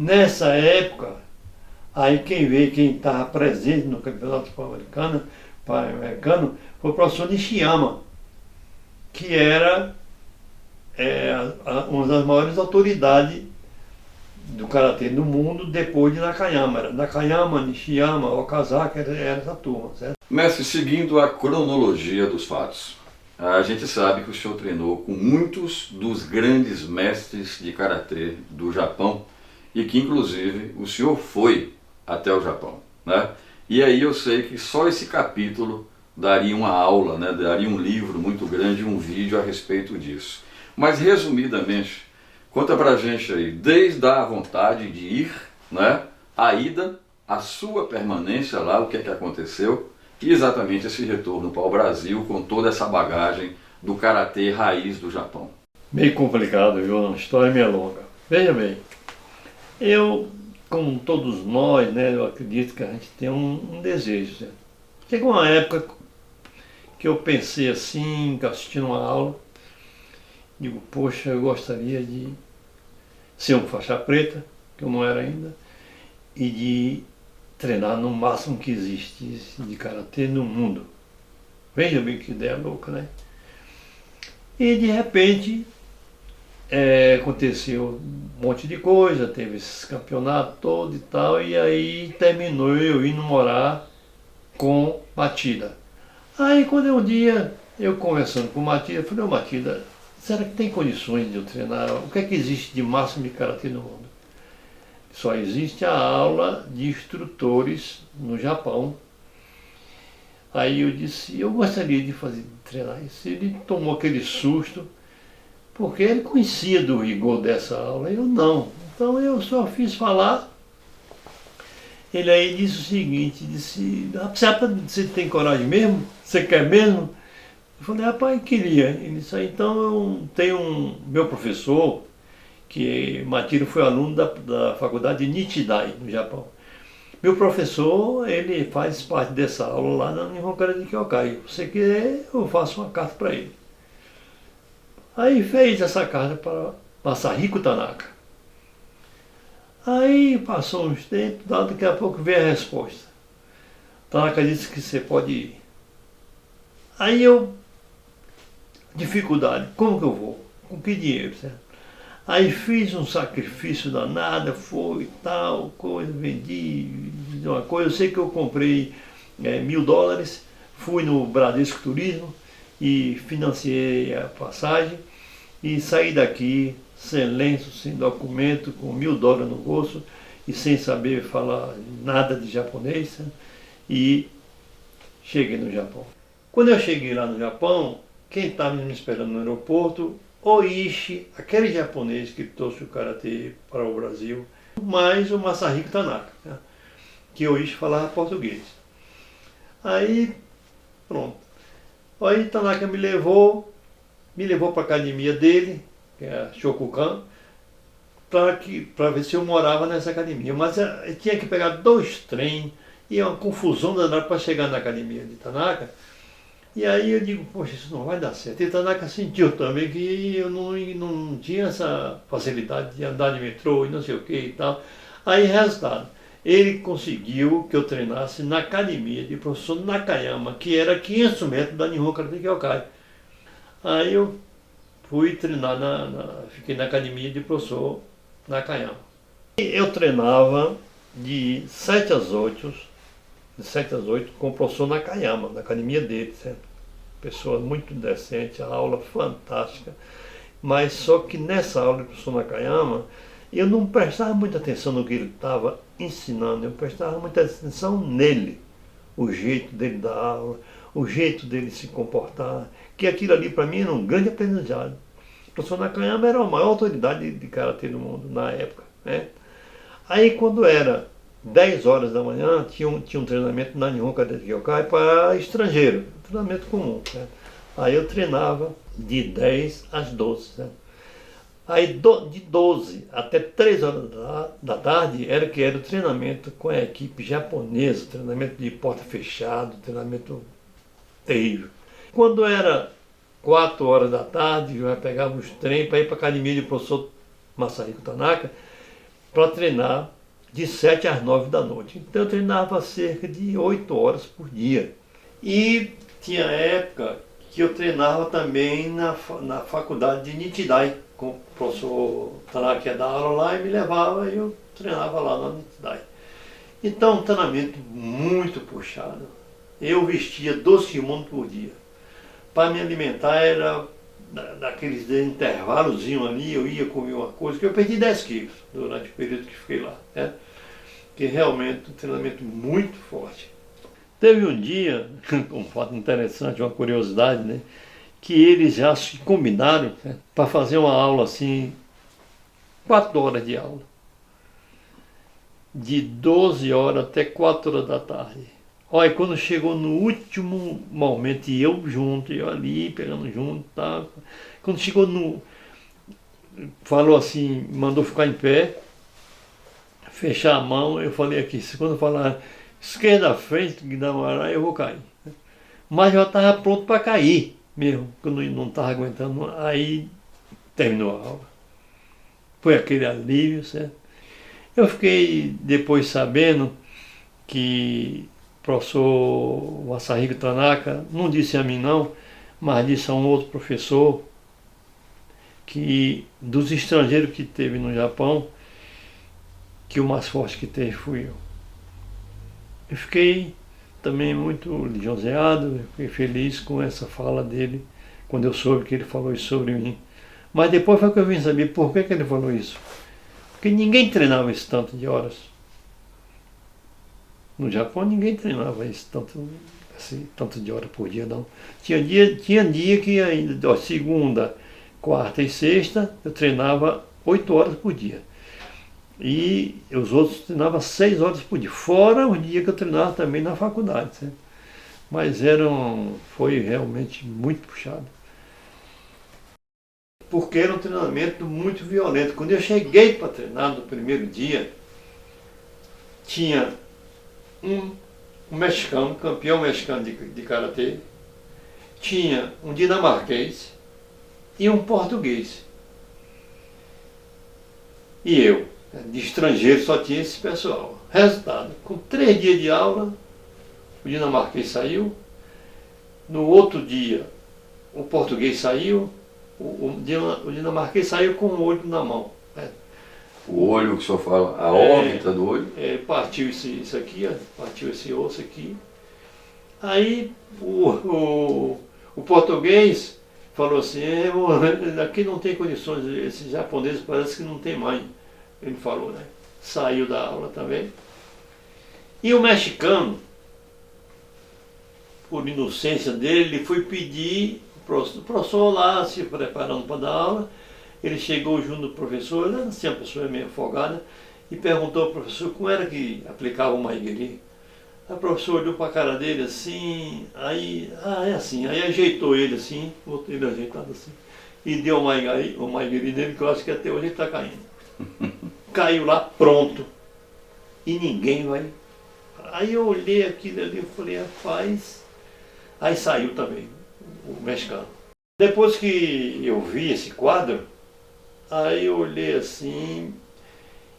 Nessa época, aí quem estava presente no Campeonato Pan-Americano foi o professor Nishiyama, que era uma das maiores autoridades do Karatê no mundo depois de Nakayama. Era Nakayama, Nishiyama, Okazaki, era essa turma, certo? Mestre, seguindo a cronologia dos fatos, a gente sabe que o senhor treinou com muitos dos grandes mestres de Karatê do Japão, e que inclusive o senhor foi até o Japão, né? E aí eu sei que só esse capítulo daria uma aula, né? Daria um livro muito grande, um vídeo a respeito disso. Mas resumidamente, conta pra gente aí, desde a vontade de ir, né? A ida, a sua permanência lá, o que é que aconteceu, e exatamente esse retorno para o Brasil com toda essa bagagem do Karatê raiz do Japão. Meio complicado, viu? A história é meio longa. Veja bem. Eu, como todos nós, né, eu acredito que a gente tem um desejo. Certo? Chegou uma época que eu pensei assim, assistindo uma aula, digo, poxa, eu gostaria de ser um faixa preta, que eu não era ainda, e de treinar no máximo que existisse de karatê no mundo. Veja bem que ideia louca, né? E de repente aconteceu um monte de coisa, teve esses campeonatos todos e tal, e aí terminou eu indo morar com Matilda. Aí quando um dia eu conversando com Matilda, falei, ô Matilda, será que tem condições de eu treinar? O que é que existe de máximo de karatê no mundo? Só existe a aula de instrutores no Japão. Aí eu disse, eu gostaria de treinar isso. Ele tomou aquele susto, porque ele conhecia do rigor dessa aula, eu não. Então eu só fiz falar. Ele aí disse o seguinte, disse, você tem coragem mesmo? Você quer mesmo? Eu falei, rapaz, queria. Ele disse, então eu tenho meu professor, que Matilda foi aluno da faculdade de Nichidai, no Japão. Meu professor, ele faz parte dessa aula lá na Nihon Karate Kyokai. Se você quiser, eu faço uma carta para ele. Aí fez essa carta para Masahiko Tanaka. Aí passou uns tempos, daqui a pouco veio a resposta. Tanaka disse que você pode ir. Aí dificuldade, como que eu vou? Com que dinheiro, certo? Aí fiz um sacrifício danado, foi e tal, coisa, vendi uma coisa. Eu sei que eu comprei $1000, fui no Bradesco Turismo e financiei a passagem e saí daqui sem lenço, sem documento, com $1000 no bolso e sem saber falar nada de japonês, né? E cheguei no Japão. Quando eu cheguei lá no Japão, quem estava me esperando no aeroporto, Oishi, aquele japonês que trouxe o karatê para o Brasil, mais o Masahiko Tanaka, né? Que Oishi falava português. Aí, pronto. Aí Tanaka me levou para a academia dele, que é a Shokukan, para ver se eu morava nessa academia. Mas eu tinha que pegar 2 trens, e uma confusão danada para chegar na academia de Tanaka. E aí eu digo, poxa, isso não vai dar certo. E Tanaka sentiu também que eu não tinha essa facilidade de andar de metrô e não sei o que e tal. Aí, resultado, ele conseguiu que eu treinasse na academia de professor Nakayama, que era 500 metros da Nihon Karate Kyokai. Aí eu fui treinar, fiquei na academia de professor Nakayama. E eu treinava de 7 às 8, com o professor Nakayama, na academia dele, certo? Pessoa muito decente, a aula fantástica, mas só que nessa aula do professor Nakayama, eu não prestava muita atenção no que ele estava ensinando, eu prestava muita atenção nele, o jeito dele dar aula, o jeito dele se comportar, que aquilo ali para mim era um grande aprendizado. O professor Nakayama era a maior autoridade de karatê do mundo na época, né? Aí quando era 10 horas da manhã, tinha um treinamento na Nihon Karate Kyokai para estrangeiro, treinamento comum, né? Aí eu treinava de 10 às 12. Né? Aí de 12 até 3 horas da tarde era o treinamento com a equipe japonesa, treinamento de porta fechada, treinamento terrível. Quando era 4 horas da tarde, eu pegava os trem para ir para a academia do professor Masahiko Tanaka para treinar de 7 às 9 da noite. Então eu treinava cerca de 8 horas por dia. E tinha época que eu treinava também na faculdade de Nichidai, com o professor Tanaka ia dar aula lá e me levava e eu treinava lá na Nichidai. Então um treinamento muito puxado. Eu vestia 12 kimonos por dia. Para me alimentar era daqueles intervalozinhos ali, eu ia comer uma coisa, que eu perdi 10 quilos durante o período que fiquei lá, né? Que realmente um treinamento muito forte. Teve um dia, um fato interessante, uma curiosidade, né? Que eles já se combinaram, né, para fazer uma aula assim, 4 horas de aula. De 12 horas até 4 horas da tarde. Olha, quando chegou no último momento, e eu junto, eu ali, pegando junto, tá? Quando chegou falou assim, mandou ficar em pé, fechar a mão, eu falei aqui, quando falar esquerda frente, Guidamará, eu vou cair. mas eu estava pronto para cair mesmo, quando eu não estava aguentando. Aí terminou a aula. Foi aquele alívio, certo? Eu fiquei depois sabendo que o professor Masahiko Tanaka, não disse a mim não, mas disse a um outro professor, que dos estrangeiros que teve no Japão, que o mais forte que teve fui eu. Eu fiquei também muito lisonjeado, fiquei feliz com essa fala dele, quando eu soube que ele falou isso sobre mim. Mas depois foi que eu vim saber por que ele falou isso. Porque ninguém treinava esse tanto de horas. No Japão ninguém treinava esse tanto, assim, tanto de horas por dia, não. Tinha dia que ainda, ó, segunda, quarta e sexta, eu treinava 8 horas por dia. E os outros treinavam 6 horas por dia, fora os dias que eu treinava também na faculdade, certo? Mas foi realmente muito puxado. Porque era um treinamento muito violento. Quando eu cheguei para treinar no primeiro dia, tinha um mexicano, campeão mexicano de karatê, tinha um dinamarquês e um português. E eu, de estrangeiro, só tinha esse pessoal. Resultado, com 3 dias de aula, o dinamarquês saiu, no outro dia o português saiu, o dinamarquês saiu com o olho na mão. Né? O olho que o senhor fala, a órbita do olho? Partiu isso aqui, ó, partiu esse osso aqui. Aí o português falou assim, aqui não tem condições, esses japoneses parece que não tem mais. Ele falou, né? Saiu da aula também. E o mexicano, por inocência dele, ele foi pedir, o professor lá se preparando para dar aula, ele chegou junto do professor, ele era assim, uma pessoa meio afogada, e perguntou ao professor como era que aplicava o maigiri. Aí o professor olhou para a cara dele assim, aí, é assim, aí ajeitou ele assim, botou ele ajeitado assim, e deu o maigiri nele, que eu acho que até hoje ele está caindo. Caiu lá, pronto, e ninguém vai. Aí eu olhei aquilo ali e falei, rapaz, aí saiu também o mexicano. Depois que eu vi esse quadro, aí eu olhei assim,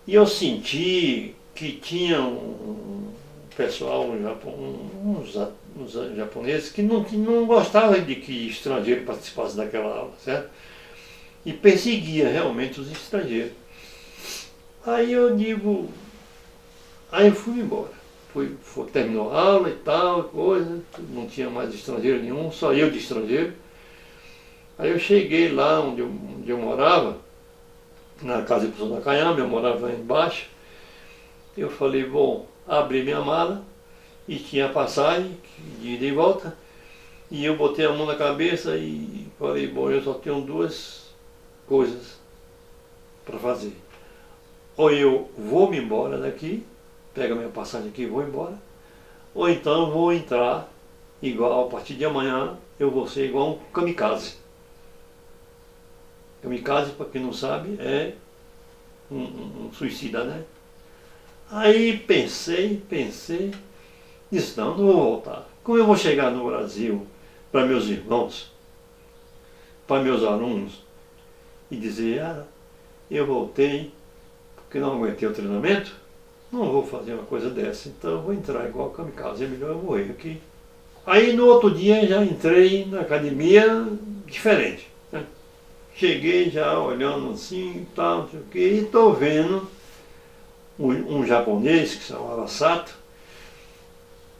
e eu senti que tinha um pessoal no Japão, uns japoneses que não gostavam de que estrangeiro participasse daquela aula, certo? E perseguia realmente os estrangeiros. Aí eu digo, aí eu fui embora. Terminou a aula e tal, coisa, não tinha mais estrangeiro nenhum, só eu de estrangeiro. Aí eu cheguei lá onde eu morava, na casa do professor Nakayama, eu morava lá embaixo. Eu falei, bom, abri minha mala e tinha passagem de ida e volta. E eu botei a mão na cabeça e falei, bom, eu só tenho 2 coisas para fazer. Ou eu vou me embora daqui, pego a minha passagem aqui e vou embora, ou então vou entrar igual, a partir de amanhã, eu vou ser igual um kamikaze. Kamikaze, para quem não sabe, é um suicida, né? Aí pensei, disse, não vou voltar. Como eu vou chegar no Brasil para meus irmãos, para meus alunos, e dizer, eu voltei porque não aguentei o treinamento, não vou fazer uma coisa dessa, então eu vou entrar igual kamikaze, é melhor eu morrer aqui. Aí no outro dia já entrei na academia diferente. Né? Cheguei já olhando assim e tal, não sei o que, e estou vendo um japonês que se chamava Sato,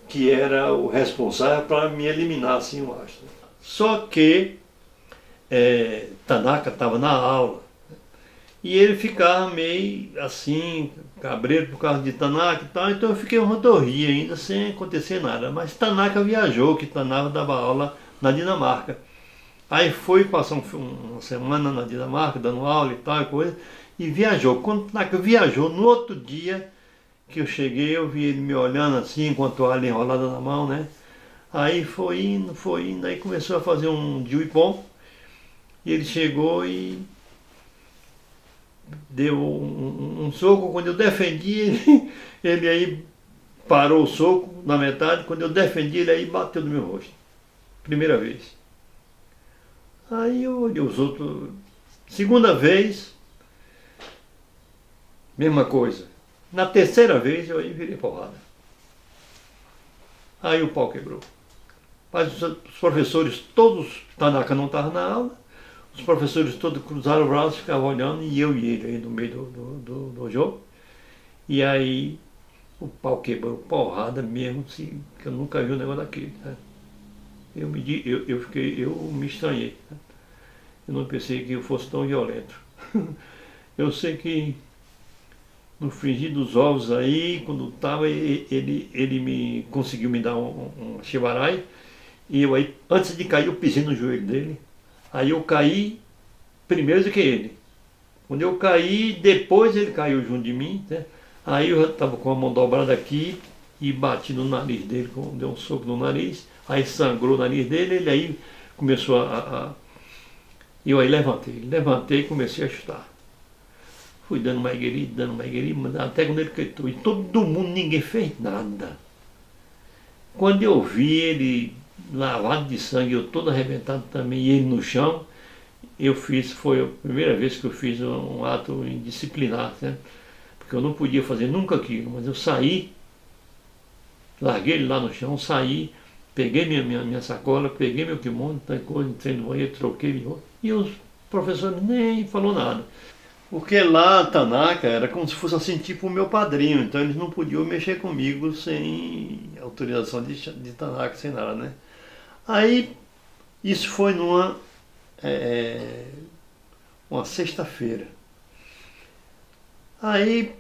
que era o responsável para me eliminar, assim, eu acho. Só que Tanaka estava na aula e ele ficava meio assim, cabreiro por causa de Tanaka e tal, então eu fiquei uma rodorria ainda sem acontecer nada. Mas Tanaka viajou, que Tanaka dava aula na Dinamarca. Aí foi passar uma semana na Dinamarca, dando aula e tal, coisa, e viajou. Quando Tanaka viajou, no outro dia que eu cheguei, eu vi ele me olhando assim, com a toalha enrolada na mão, né? Aí foi indo, aí começou a fazer um juipom, e ele chegou e deu um soco. Quando eu defendi ele aí parou o soco na metade, quando eu defendi ele aí bateu no meu rosto. primeira vez. Aí eu olhei os outros, segunda vez, mesma coisa. Na terceira vez eu aí virei porrada. Aí o pau quebrou. Mas os professores todos, Tanaka não estava na aula, os professores todos cruzaram o braço, ficavam olhando, e eu e ele aí no meio do jogo. E aí o pau quebrou, porrada mesmo, que eu nunca vi um negócio daquele. Né? Eu me estranhei. Né? Eu não pensei que eu fosse tão violento. Eu sei que no frigir dos ovos aí, quando estava, ele me conseguiu me dar um chibarai, e eu aí, antes de cair, eu pisei no joelho dele. Aí eu caí primeiro do que ele. Quando eu caí, depois ele caiu junto de mim, né? Aí eu já estava com a mão dobrada aqui e bati no nariz dele, deu um soco no nariz, aí sangrou o nariz dele, ele aí começou eu aí levantei e comecei a chutar. Fui dando uma guerida, até quando ele caiu. E todo mundo, ninguém fez nada. Quando eu vi ele lavado de sangue, eu todo arrebentado também, e ele no chão, foi a primeira vez que eu fiz um ato indisciplinar, né? Porque eu não podia fazer nunca aquilo, mas eu saí, larguei ele lá no chão, saí, peguei minha sacola, peguei meu kimono, entrei no banheiro, troquei, e os professores nem falou nada. Porque lá, Tanaka, era como se fosse assim, tipo o meu padrinho, então eles não podiam mexer comigo sem autorização de Tanaka, sem nada, né? Aí, isso foi uma sexta-feira. Aí,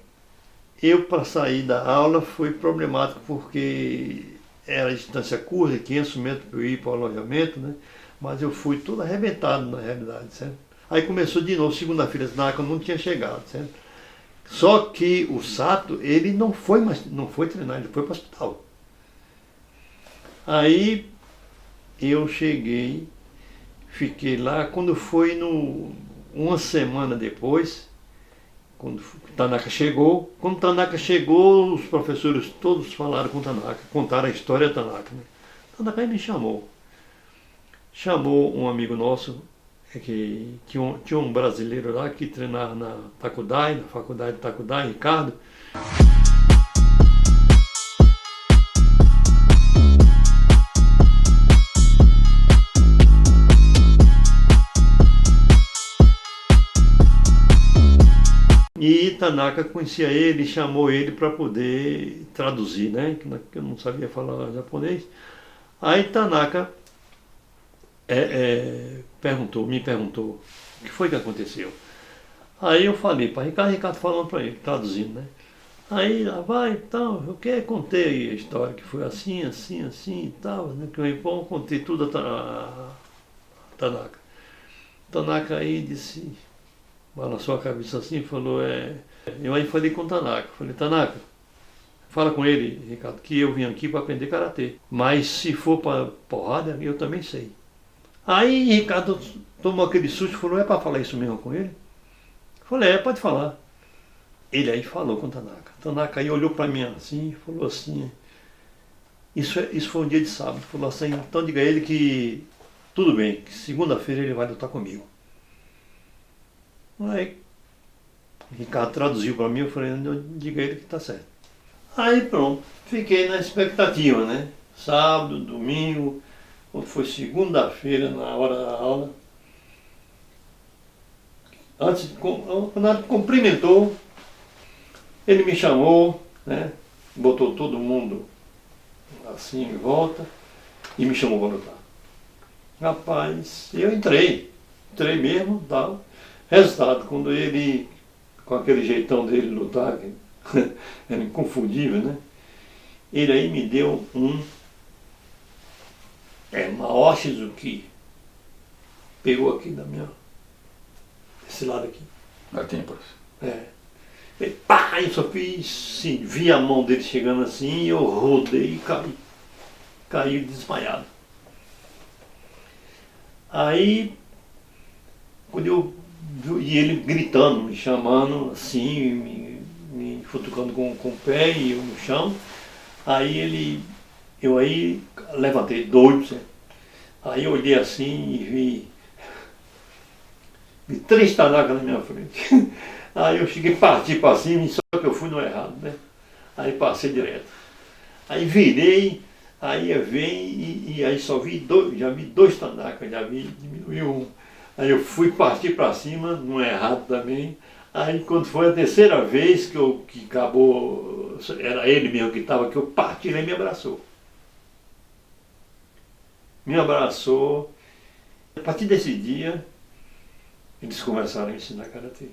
eu para sair da aula foi problemático, porque era distância curta, 500 metros para eu ir para o alojamento, né? Mas eu fui todo arrebentado na realidade, certo? Aí começou de novo, segunda-feira, Tanaka não tinha chegado, certo? Só que o Sato, ele não foi treinar, ele foi para o hospital. Aí eu cheguei, fiquei lá, quando foi uma semana depois, quando o Tanaka chegou, os professores todos falaram com o Tanaka, contaram a história do Tanaka. Né? O Tanaka me chamou um amigo nosso, que tinha um brasileiro lá que treinava na faculdade de Takudai, Ricardo. E Tanaka conhecia ele, chamou ele para poder traduzir, né? Que eu não sabia falar japonês. Aí Tanaka me perguntou o que foi que aconteceu. Aí eu falei para Ricardo falando para ele, traduzindo, né? Aí lá vai e tal, contei a história que foi assim e tal, né? Que eu contei tudo a Tanaka. Tanaka aí disse, balançou a cabeça assim e falou, eu aí falei com o Tanaka, Tanaka, fala com ele, Ricardo, que eu vim aqui para aprender karatê, mas se for para porrada, eu também sei. Aí Ricardo tomou aquele susto e falou, é para falar isso mesmo com ele? Eu falei, pode falar. Ele aí falou com o Tanaka. Tanaka aí olhou para mim assim e falou assim, isso foi um dia de sábado, falou assim, então diga a ele que tudo bem, que segunda-feira ele vai lutar comigo. Aí Ricardo traduziu para mim, eu falei, diga a ele que está certo. Aí pronto, fiquei na expectativa, né? Sábado, domingo, quando foi segunda-feira, na hora da aula, quando ele cumprimentou, ele me chamou, né? Botou todo mundo assim em volta e me chamou para lutar. Rapaz, eu entrei mesmo, tal. Resultado, quando ele, com aquele jeitão dele lutar, era inconfundível, né? Ele aí me deu Maoshizuki. Pegou aqui esse lado aqui. Na tímpora. E pá, eu só fiz, sim, vi a mão dele chegando assim, eu rodei e caí. Caí desmaiado. Aí, e ele gritando, me chamando assim, me futucando com o pé e eu no chão. Aí eu aí levantei doido, certo? Aí eu olhei assim e vi 3 tanacas na minha frente. Aí eu cheguei, parti para cima, só que eu fui no errado, né? Aí passei direto. Aí virei, aí eu vim e aí só vi dois, já vi 2 tanacas, diminuiu um. Aí eu fui partir para cima, no errado também. Aí quando foi a terceira vez que acabou, era ele mesmo que estava, que eu parti, ele me abraçou. Me abraçou. A partir desse dia, eles começaram a ensinar karatê.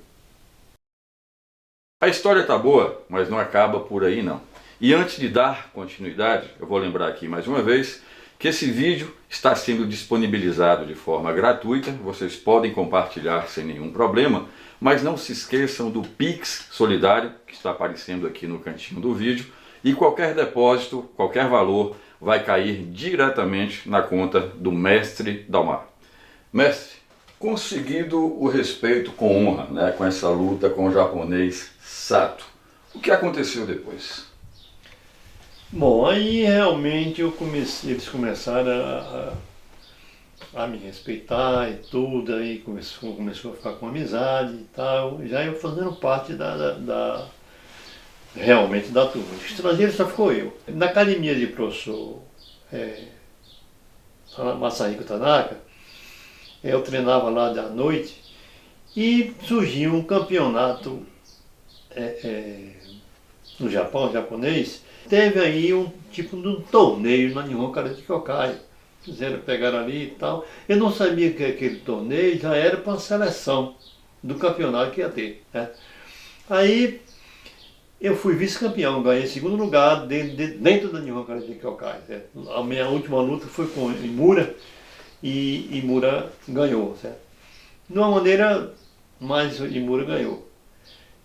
A história está boa, mas não acaba por aí não. E antes de dar continuidade, eu vou lembrar aqui mais uma vez que esse vídeo está sendo disponibilizado de forma gratuita, vocês podem compartilhar sem nenhum problema, mas não se esqueçam do Pix solidário, que está aparecendo aqui no cantinho do vídeo, e qualquer depósito, qualquer valor, vai cair diretamente na conta do Mestre Dalmar. Mestre, conseguido o respeito com honra, né, com essa luta com o japonês Sato, o que aconteceu depois? Bom, aí realmente eles começaram a me respeitar e tudo, aí começou a ficar com amizade e tal, já eu fazendo parte realmente da turma. O estrangeiro só ficou eu. Na academia de professor Masahiko Tanaka, eu treinava lá à noite e surgiu um campeonato no Japão, japonês. Teve aí um tipo de um torneio na Nihon Karate Kyokai. Pegaram ali e tal. Eu não sabia que aquele torneio já era para uma seleção do campeonato que ia ter, né? Aí eu fui vice-campeão, ganhei segundo lugar dentro da Nihon Karate Kyokai. A minha última luta foi com Imura e Imura ganhou, certo? De uma maneira, mas Imura ganhou.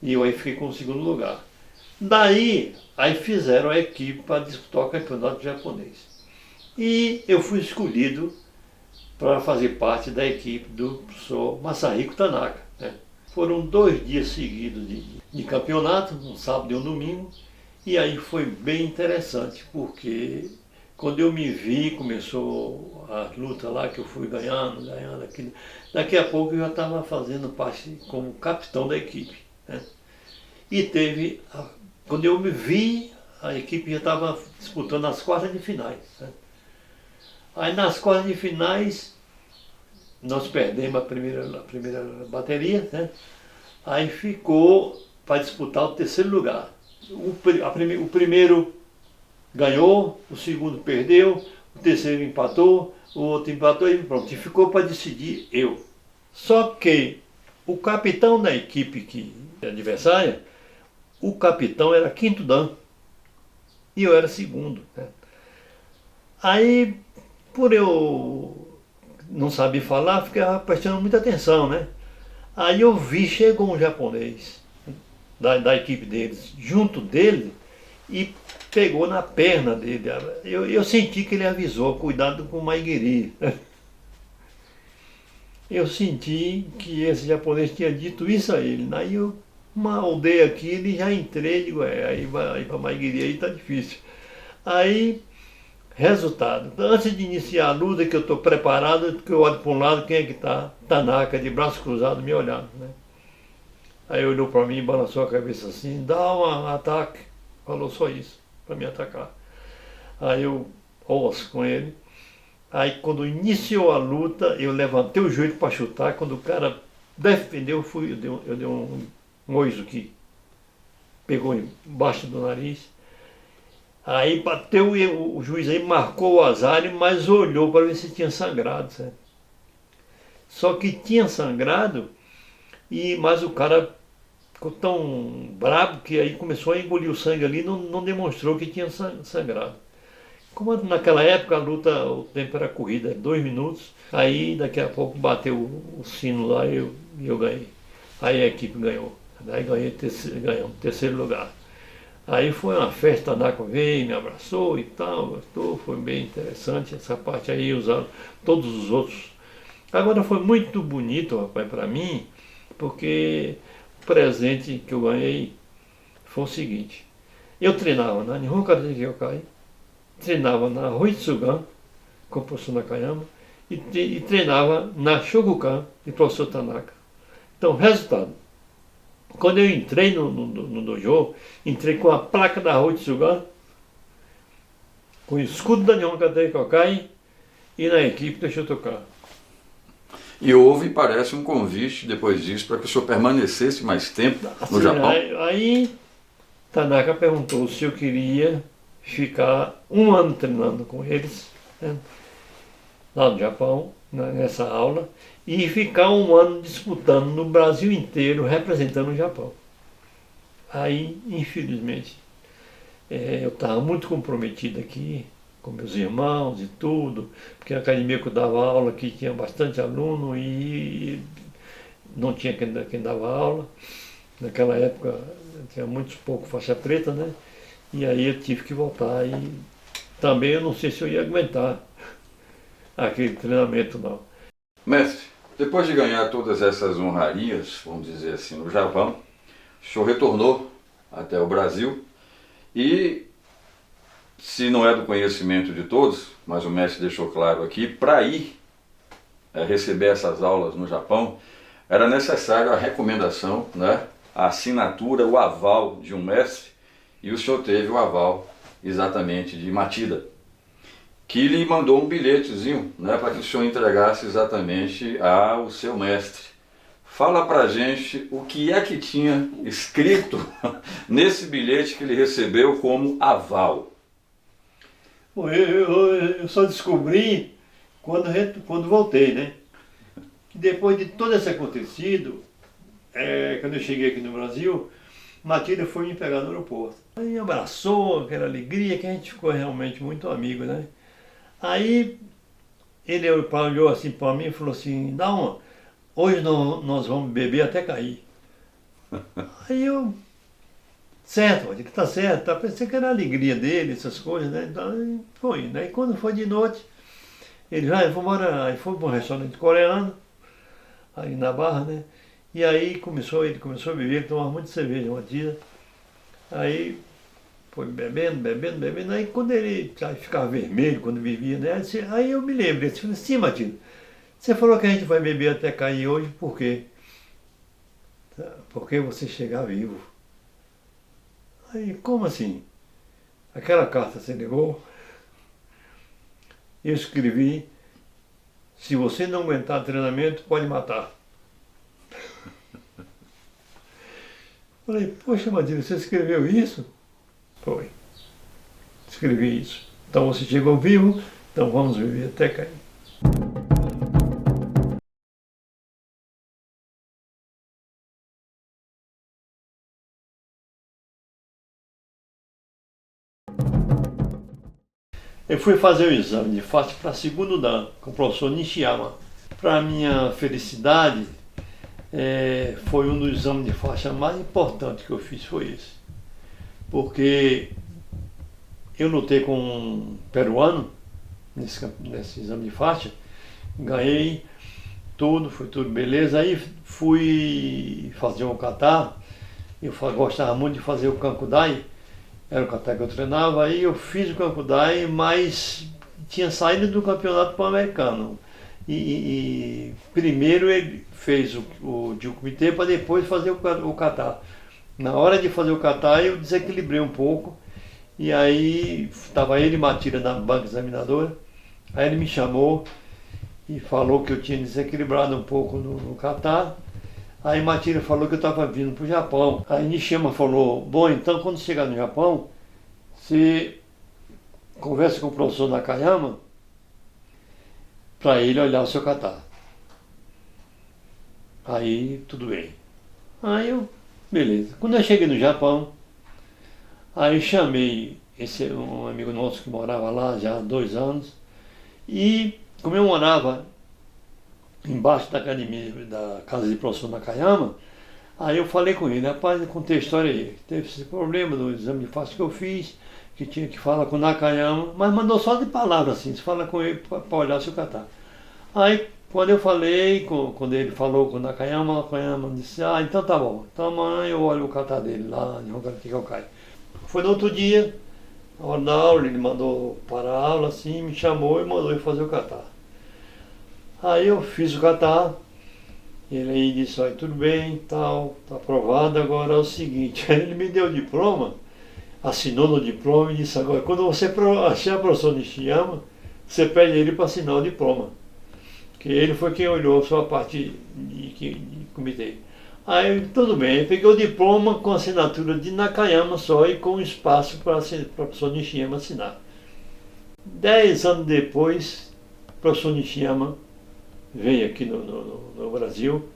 E eu aí fiquei com o segundo lugar. Daí, aí fizeram a equipe para disputar o campeonato japonês. E eu fui escolhido para fazer parte da equipe do professor Masahiko Tanaka, né? Foram 2 dias seguidos de campeonato, um sábado e um domingo, e aí foi bem interessante, porque quando eu me vi, começou a luta lá, que eu fui ganhando, aquilo. Daqui a pouco eu já estava fazendo parte como capitão da equipe, né? E quando eu me vi, a equipe já estava disputando as quartas de finais, né? Aí nas quartas de finais, nós perdemos a primeira bateria, né? Aí ficou para disputar o terceiro lugar. O primeiro ganhou, o segundo perdeu, o terceiro empatou, o outro empatou e pronto. E ficou para decidir eu. Só que o capitão da equipe adversária, o capitão era quinto dan e eu era segundo, né? Aí, por eu não saber falar, ficava prestando muita atenção, né? Aí eu vi, chegou um japonês da equipe deles, junto dele, e pegou na perna dele. Eu senti que ele avisou, cuidado com o Maigiri. Eu senti que esse japonês tinha dito isso a ele. Aí uma aldeia aqui, ele já entrei, digo, aí para Maigiri aí tá difícil. Aí, resultado, antes de iniciar a luta, que eu estou preparado, que eu olho para um lado, quem é que está? Tanaka, de braço cruzado, me olhando, né? Aí olhou para mim, balançou a cabeça assim, dá um ataque, falou só isso, para me atacar. Aí eu ouço com ele. Aí quando iniciou a luta, eu levantei o joelho para chutar, quando o cara defendeu, eu dei um oizo que pegou embaixo do nariz. Aí bateu o juiz aí, marcou o azar, mas olhou para ver se tinha sangrado, certo? Só que tinha sangrado, mas o cara ficou tão brabo que aí começou a engolir o sangue ali e não demonstrou que tinha sangrado. Como naquela época a luta, o tempo era corrida, 2 minutos, aí daqui a pouco bateu o sino lá e eu ganhei. Aí a equipe ganhou. Daí ganhei terceiro lugar. Aí foi uma festa, a Tanaka veio, me abraçou e tal, gostou, foi bem interessante essa parte aí, usaram todos os outros. Agora foi muito bonito, rapaz, para mim, porque o presente que eu ganhei foi o seguinte: eu treinava na Nihon Karate Kyokai, treinava na Ruitsugan, com o professor Nakayama, e treinava na Shokukan de professor Tanaka. Então, resultado, quando eu entrei no dojo, entrei com a placa da Rua de Sugan, com o escudo da Nihon Katei Kokai e na equipe do Shotokan. E houve, parece, um convite depois disso para que o senhor permanecesse mais tempo no Japão. Aí Tanaka perguntou se eu queria ficar um ano treinando com eles, né, lá no Japão, nessa aula, e ficar um ano disputando no Brasil inteiro, representando o Japão. Aí, infelizmente, eu estava muito comprometido aqui com meus irmãos e tudo, porque a academia que eu dava aula aqui tinha bastante aluno e não tinha quem dava aula. Naquela época tinha muitos pouco faixa preta, né? E aí eu tive que voltar e também eu não sei se eu ia aguentar aquele treinamento não. Mestre, depois de ganhar todas essas honrarias, vamos dizer assim, no Japão, o senhor retornou até o Brasil e, se não é do conhecimento de todos, mas o mestre deixou claro aqui, para ir receber essas aulas no Japão, era necessário a recomendação, né, a assinatura, o aval de um mestre, e o senhor teve o aval exatamente de Machida, que lhe mandou um bilhetezinho, né, para que o senhor entregasse exatamente ao seu mestre. Fala pra gente o que é que tinha escrito nesse bilhete que ele recebeu como aval. Bom, eu só descobri quando voltei, né? Que depois de todo esse acontecido, quando eu cheguei aqui no Brasil, Matilda foi me pegar no aeroporto. Aí abraçou, aquela alegria, que a gente ficou realmente muito amigo, né? Aí ele olhou assim para mim e falou assim, Dalma, hoje nós vamos beber até cair. Aí eu, certo, ele tá certo, tá, pensei que era a alegria dele, essas coisas, né? Então foi, né? E quando foi de noite, ele já foi para um restaurante coreano, aí na Barra, né? E aí ele começou a beber, ele tomava muito cerveja, uma tira. Aí foi bebendo, aí quando ele ficava vermelho, quando bebia, né? Aí eu me lembro, ele disse, sim, Matilde, você falou que a gente vai beber até cair hoje, por quê? Porque você chegar vivo. Aí, como assim? Aquela carta você levou? Eu escrevi, se você não aguentar treinamento, pode matar. Falei, poxa, Matilde, você escreveu isso? Foi. Escrevi isso. Então você chegou vivo, então vamos viver até cair. Eu fui fazer o exame de faixa para segundo dan com o professor Nishiyama. Para minha felicidade, foi um dos exames de faixa mais importantes que eu fiz, foi esse. Porque eu lutei com um peruano nesse exame de faixa, ganhei tudo, foi tudo beleza. Aí fui fazer um kata, eu gostava muito de fazer o kankudai, era o kata que eu treinava, aí eu fiz o kankudai, mas tinha saído do campeonato pan-americano. E primeiro ele fez o Jukumite para depois fazer o kata. Na hora de fazer o kata eu desequilibrei um pouco, e aí estava ele e Matira na banca examinadora, aí ele me chamou e falou que eu tinha desequilibrado um pouco no kata. Aí Matira falou que eu estava vindo para o Japão. Aí Nishiyama falou, bom, então quando chegar no Japão, você conversa com o professor Nakayama para ele olhar o seu kata. Aí tudo bem. Aí eu, beleza. Quando eu cheguei no Japão, aí chamei um amigo nosso que morava lá já há 2 anos, e como eu morava embaixo da academia, da casa de professor Nakayama, aí eu falei com ele, rapaz, eu contei a história aí, teve esse problema do exame de faixa que eu fiz, que tinha que falar com o Nakayama, mas mandou só de palavra assim, você fala com ele para olhar seu kata. Aí quando eu falei, quando ele falou com o Nakayama disse, então tá bom, então amanhã eu olho o kata dele lá em Hokkaido. Foi no outro dia, na hora da aula, ele mandou parar a aula assim, me chamou e mandou eu fazer o kata. Aí eu fiz o kata, ele aí disse, olha, tudo bem, tal, tá aprovado, agora é o seguinte. Aí ele me deu o diploma, assinou no diploma e disse, agora, quando você achar o professor Nishiyama, você pede ele para assinar o diploma. Que ele foi quem olhou a sua parte de comitê. Aí, tudo bem, eu peguei o diploma com assinatura de Nakayama só e com espaço para o professor Nishiyama assinar. 10 anos depois, o professor Nishiyama veio aqui no Brasil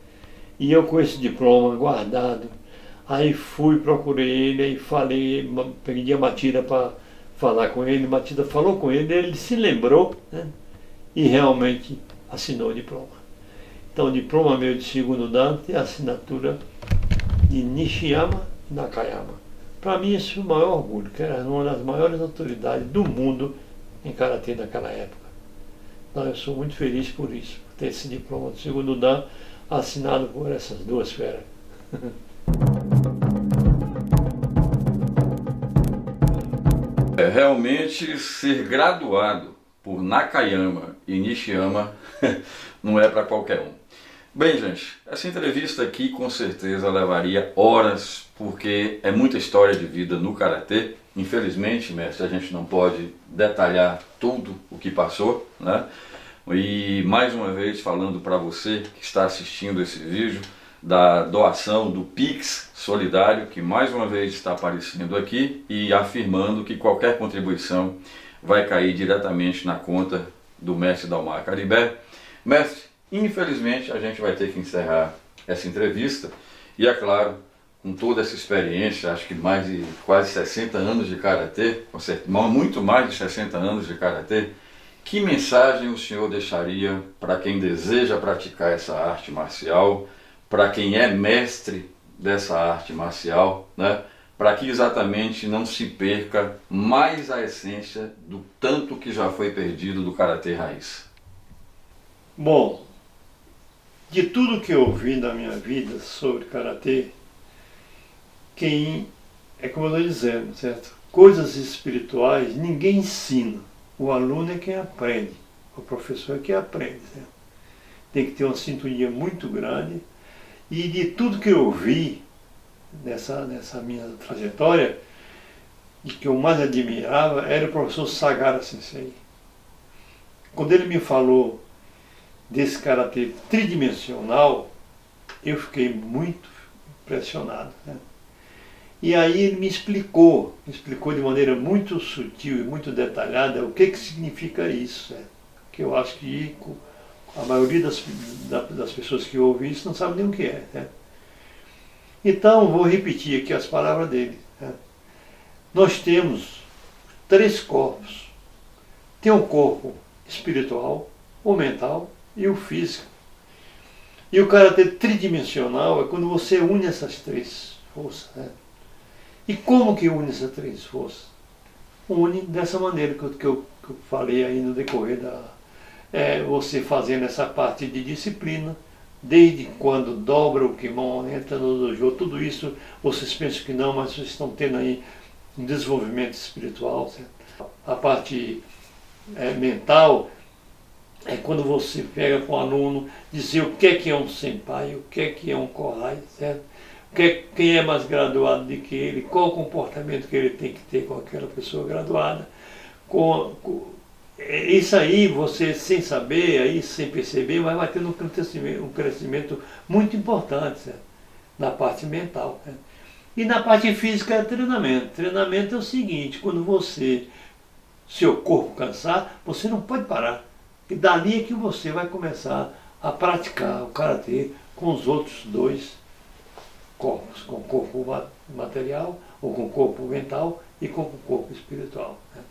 e eu com esse diploma guardado, aí fui, procurei ele, aí falei, pedi a Matida para falar com ele, Matida falou com ele se lembrou, né, e realmente assinou o diploma. Então o diploma meu de segundo dan tem a assinatura de Nishiyama Nakayama. Para mim isso é o maior orgulho, que era uma das maiores autoridades do mundo em Karatê naquela época. Então eu sou muito feliz por isso, por ter esse diploma de segundo dan assinado por essas duas feras. Realmente ser graduado por Nakayama e Nishiyama não é para qualquer um. Bem, gente, essa entrevista aqui com certeza levaria horas, porque é muita história de vida no Karatê. Infelizmente, mestre, a gente não pode detalhar tudo o que passou, né? E mais uma vez falando para você que está assistindo esse vídeo, da doação do Pix Solidário, que mais uma vez está aparecendo aqui e afirmando que qualquer contribuição vai cair diretamente na conta do mestre Dalmar Caribé. Mestre, infelizmente a gente vai ter que encerrar essa entrevista e, é claro, com toda essa experiência, acho que mais de quase 60 anos de Karatê, muito mais de 60 anos de Karatê, que mensagem o senhor deixaria para quem deseja praticar essa arte marcial, para quem é mestre dessa arte marcial, né? Para que exatamente não se perca mais a essência do tanto que já foi perdido do Karatê raiz? Bom, de tudo que eu vi na minha vida sobre Karatê, é como eu estou dizendo, certo? Coisas espirituais ninguém ensina, o aluno é quem aprende, o professor é quem aprende, certo? Tem que ter uma sintonia muito grande. E de tudo que eu vi nessa minha trajetória, e que eu mais admirava, era o professor Sagara Sensei. Quando ele me falou desse karatê tridimensional, eu fiquei muito impressionado, né? E aí ele me explicou de maneira muito sutil e muito detalhada o que significa isso, né? Que eu acho que a maioria das pessoas que ouvem isso não sabe nem o que é, né? Então, vou repetir aqui as palavras dele, né? Nós temos 3 corpos. Tem um corpo espiritual, o mental e o físico. E o karatê tridimensional é quando você une essas 3 forças, né? E como que une essas 3 forças? Une dessa maneira que eu falei aí no decorrer você fazendo essa parte de disciplina, desde quando dobra o kimono, entra no dojo, tudo isso vocês pensam que não, mas vocês estão tendo aí um desenvolvimento espiritual, certo? A parte mental é quando você pega com o aluno, dizer o que é um senpai, o que é um kohai, certo? Quem é mais graduado do que ele, qual o comportamento que ele tem que ter com aquela pessoa graduada. Isso aí, você sem saber, aí, sem perceber, mas vai tendo um crescimento muito importante, certo? Na parte mental, certo? E na parte física é treinamento. Treinamento é o seguinte, quando seu corpo cansar, você não pode parar. E dali é que você vai começar a praticar o karatê com os outros 2 corpos, com o corpo material, ou com o corpo mental e com o corpo espiritual, né?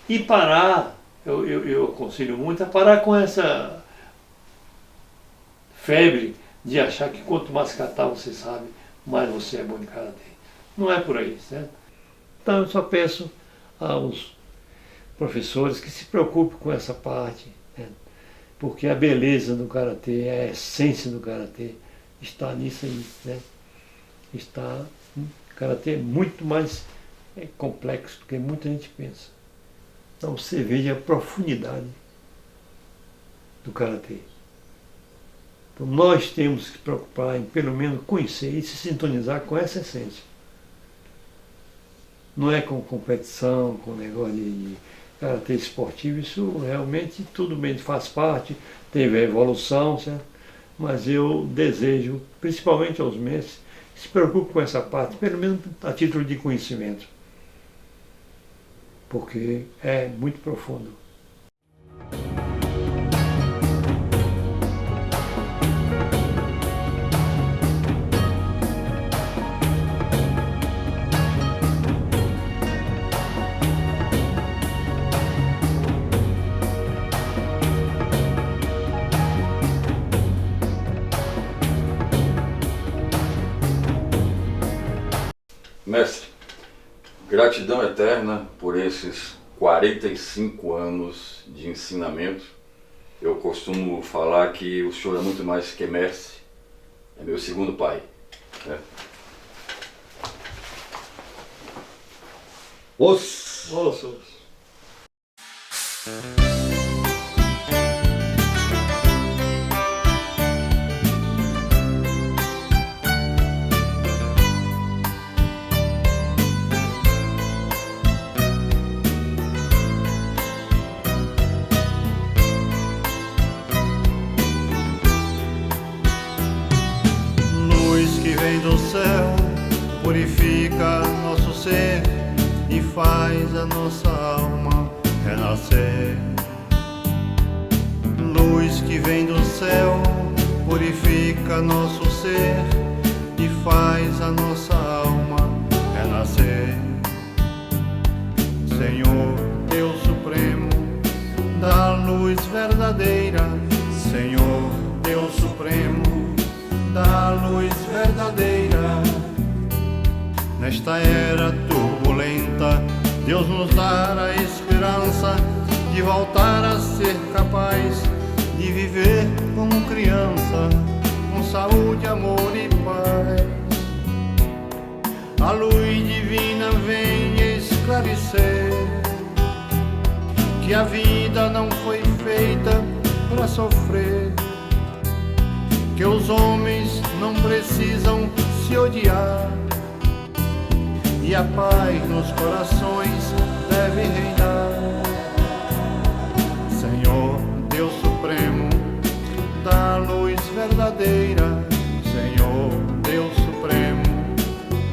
E parar, eu aconselho muito a parar com essa febre de achar que quanto mais kata você sabe, mais você é bom de karatê. Não é por aí, certo? Então eu só peço aos professores que se preocupem com essa parte, né? Porque a beleza do karatê, a essência do karatê está nisso aí, né? está karatê muito mais complexo do que muita gente pensa. Então você veja a profundidade do karatê. Então nós temos que preocupar em pelo menos conhecer e se sintonizar com essa essência. Não é com competição, com negócio de karatê esportivo, isso realmente tudo bem, faz parte, teve a evolução, certo? Mas eu desejo, principalmente aos mestres, que se preocupem com essa parte, pelo menos a título de conhecimento, porque é muito profundo. Mestre, gratidão eterna por esses 45 anos de ensinamento. Eu costumo falar que o senhor é muito mais que mestre, é meu segundo pai, né? Os! Luz que vem do céu, purifica nosso ser e faz a nossa alma renascer. Luz que vem do céu, purifica nosso ser e faz a nossa alma renascer. Senhor Deus Supremo, da luz verdadeira, Senhor Deus Supremo, da luz verdadeira. Nesta era turbulenta, Deus nos dá a esperança de voltar a ser capaz de viver como criança, com saúde, amor e paz. A luz divina vem esclarecer que a vida não foi feita para sofrer, que os homens não precisam se odiar e a paz nos corações deve reinar. Senhor Deus Supremo, da luz verdadeira, Senhor Deus Supremo,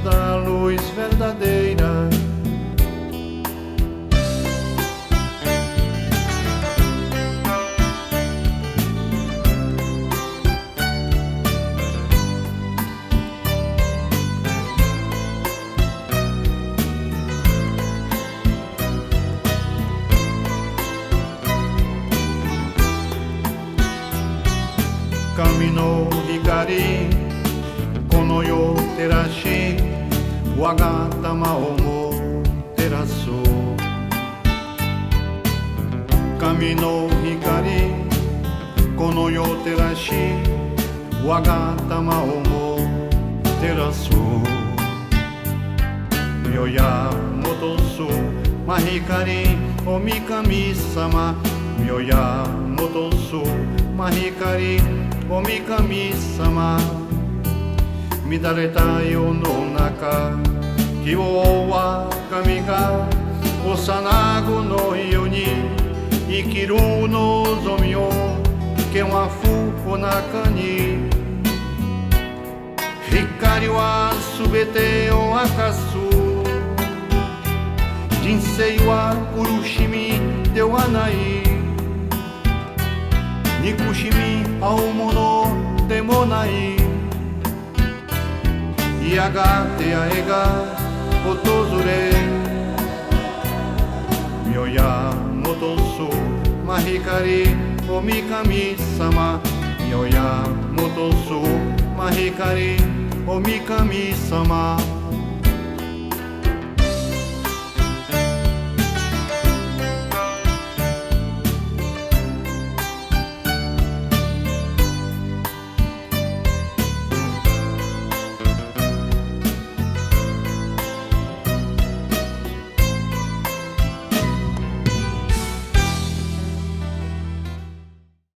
da luz verdadeira. Kamino hikari, kono yo terashi, waga tamao mo terasu. Kamino hikari, kono yo terashi, waga tamao mo terasu. Myoya motosu, mahikari, omikami-sama. Myoya motosu, mahikari, omikami-sama. Midareta yo no naka, kiwo wa kami ga osanago no yo ni ikiru no zomi o ken wa fuko naka ni. Hikari wa subete o akasu, jinsei wa urushimi de wa nai. Nikushimi aomono de mo nai. Iagate aega otozure. Myoya motosu mahikari omikami-sama. Myoya motosu mahikari omikami-sama.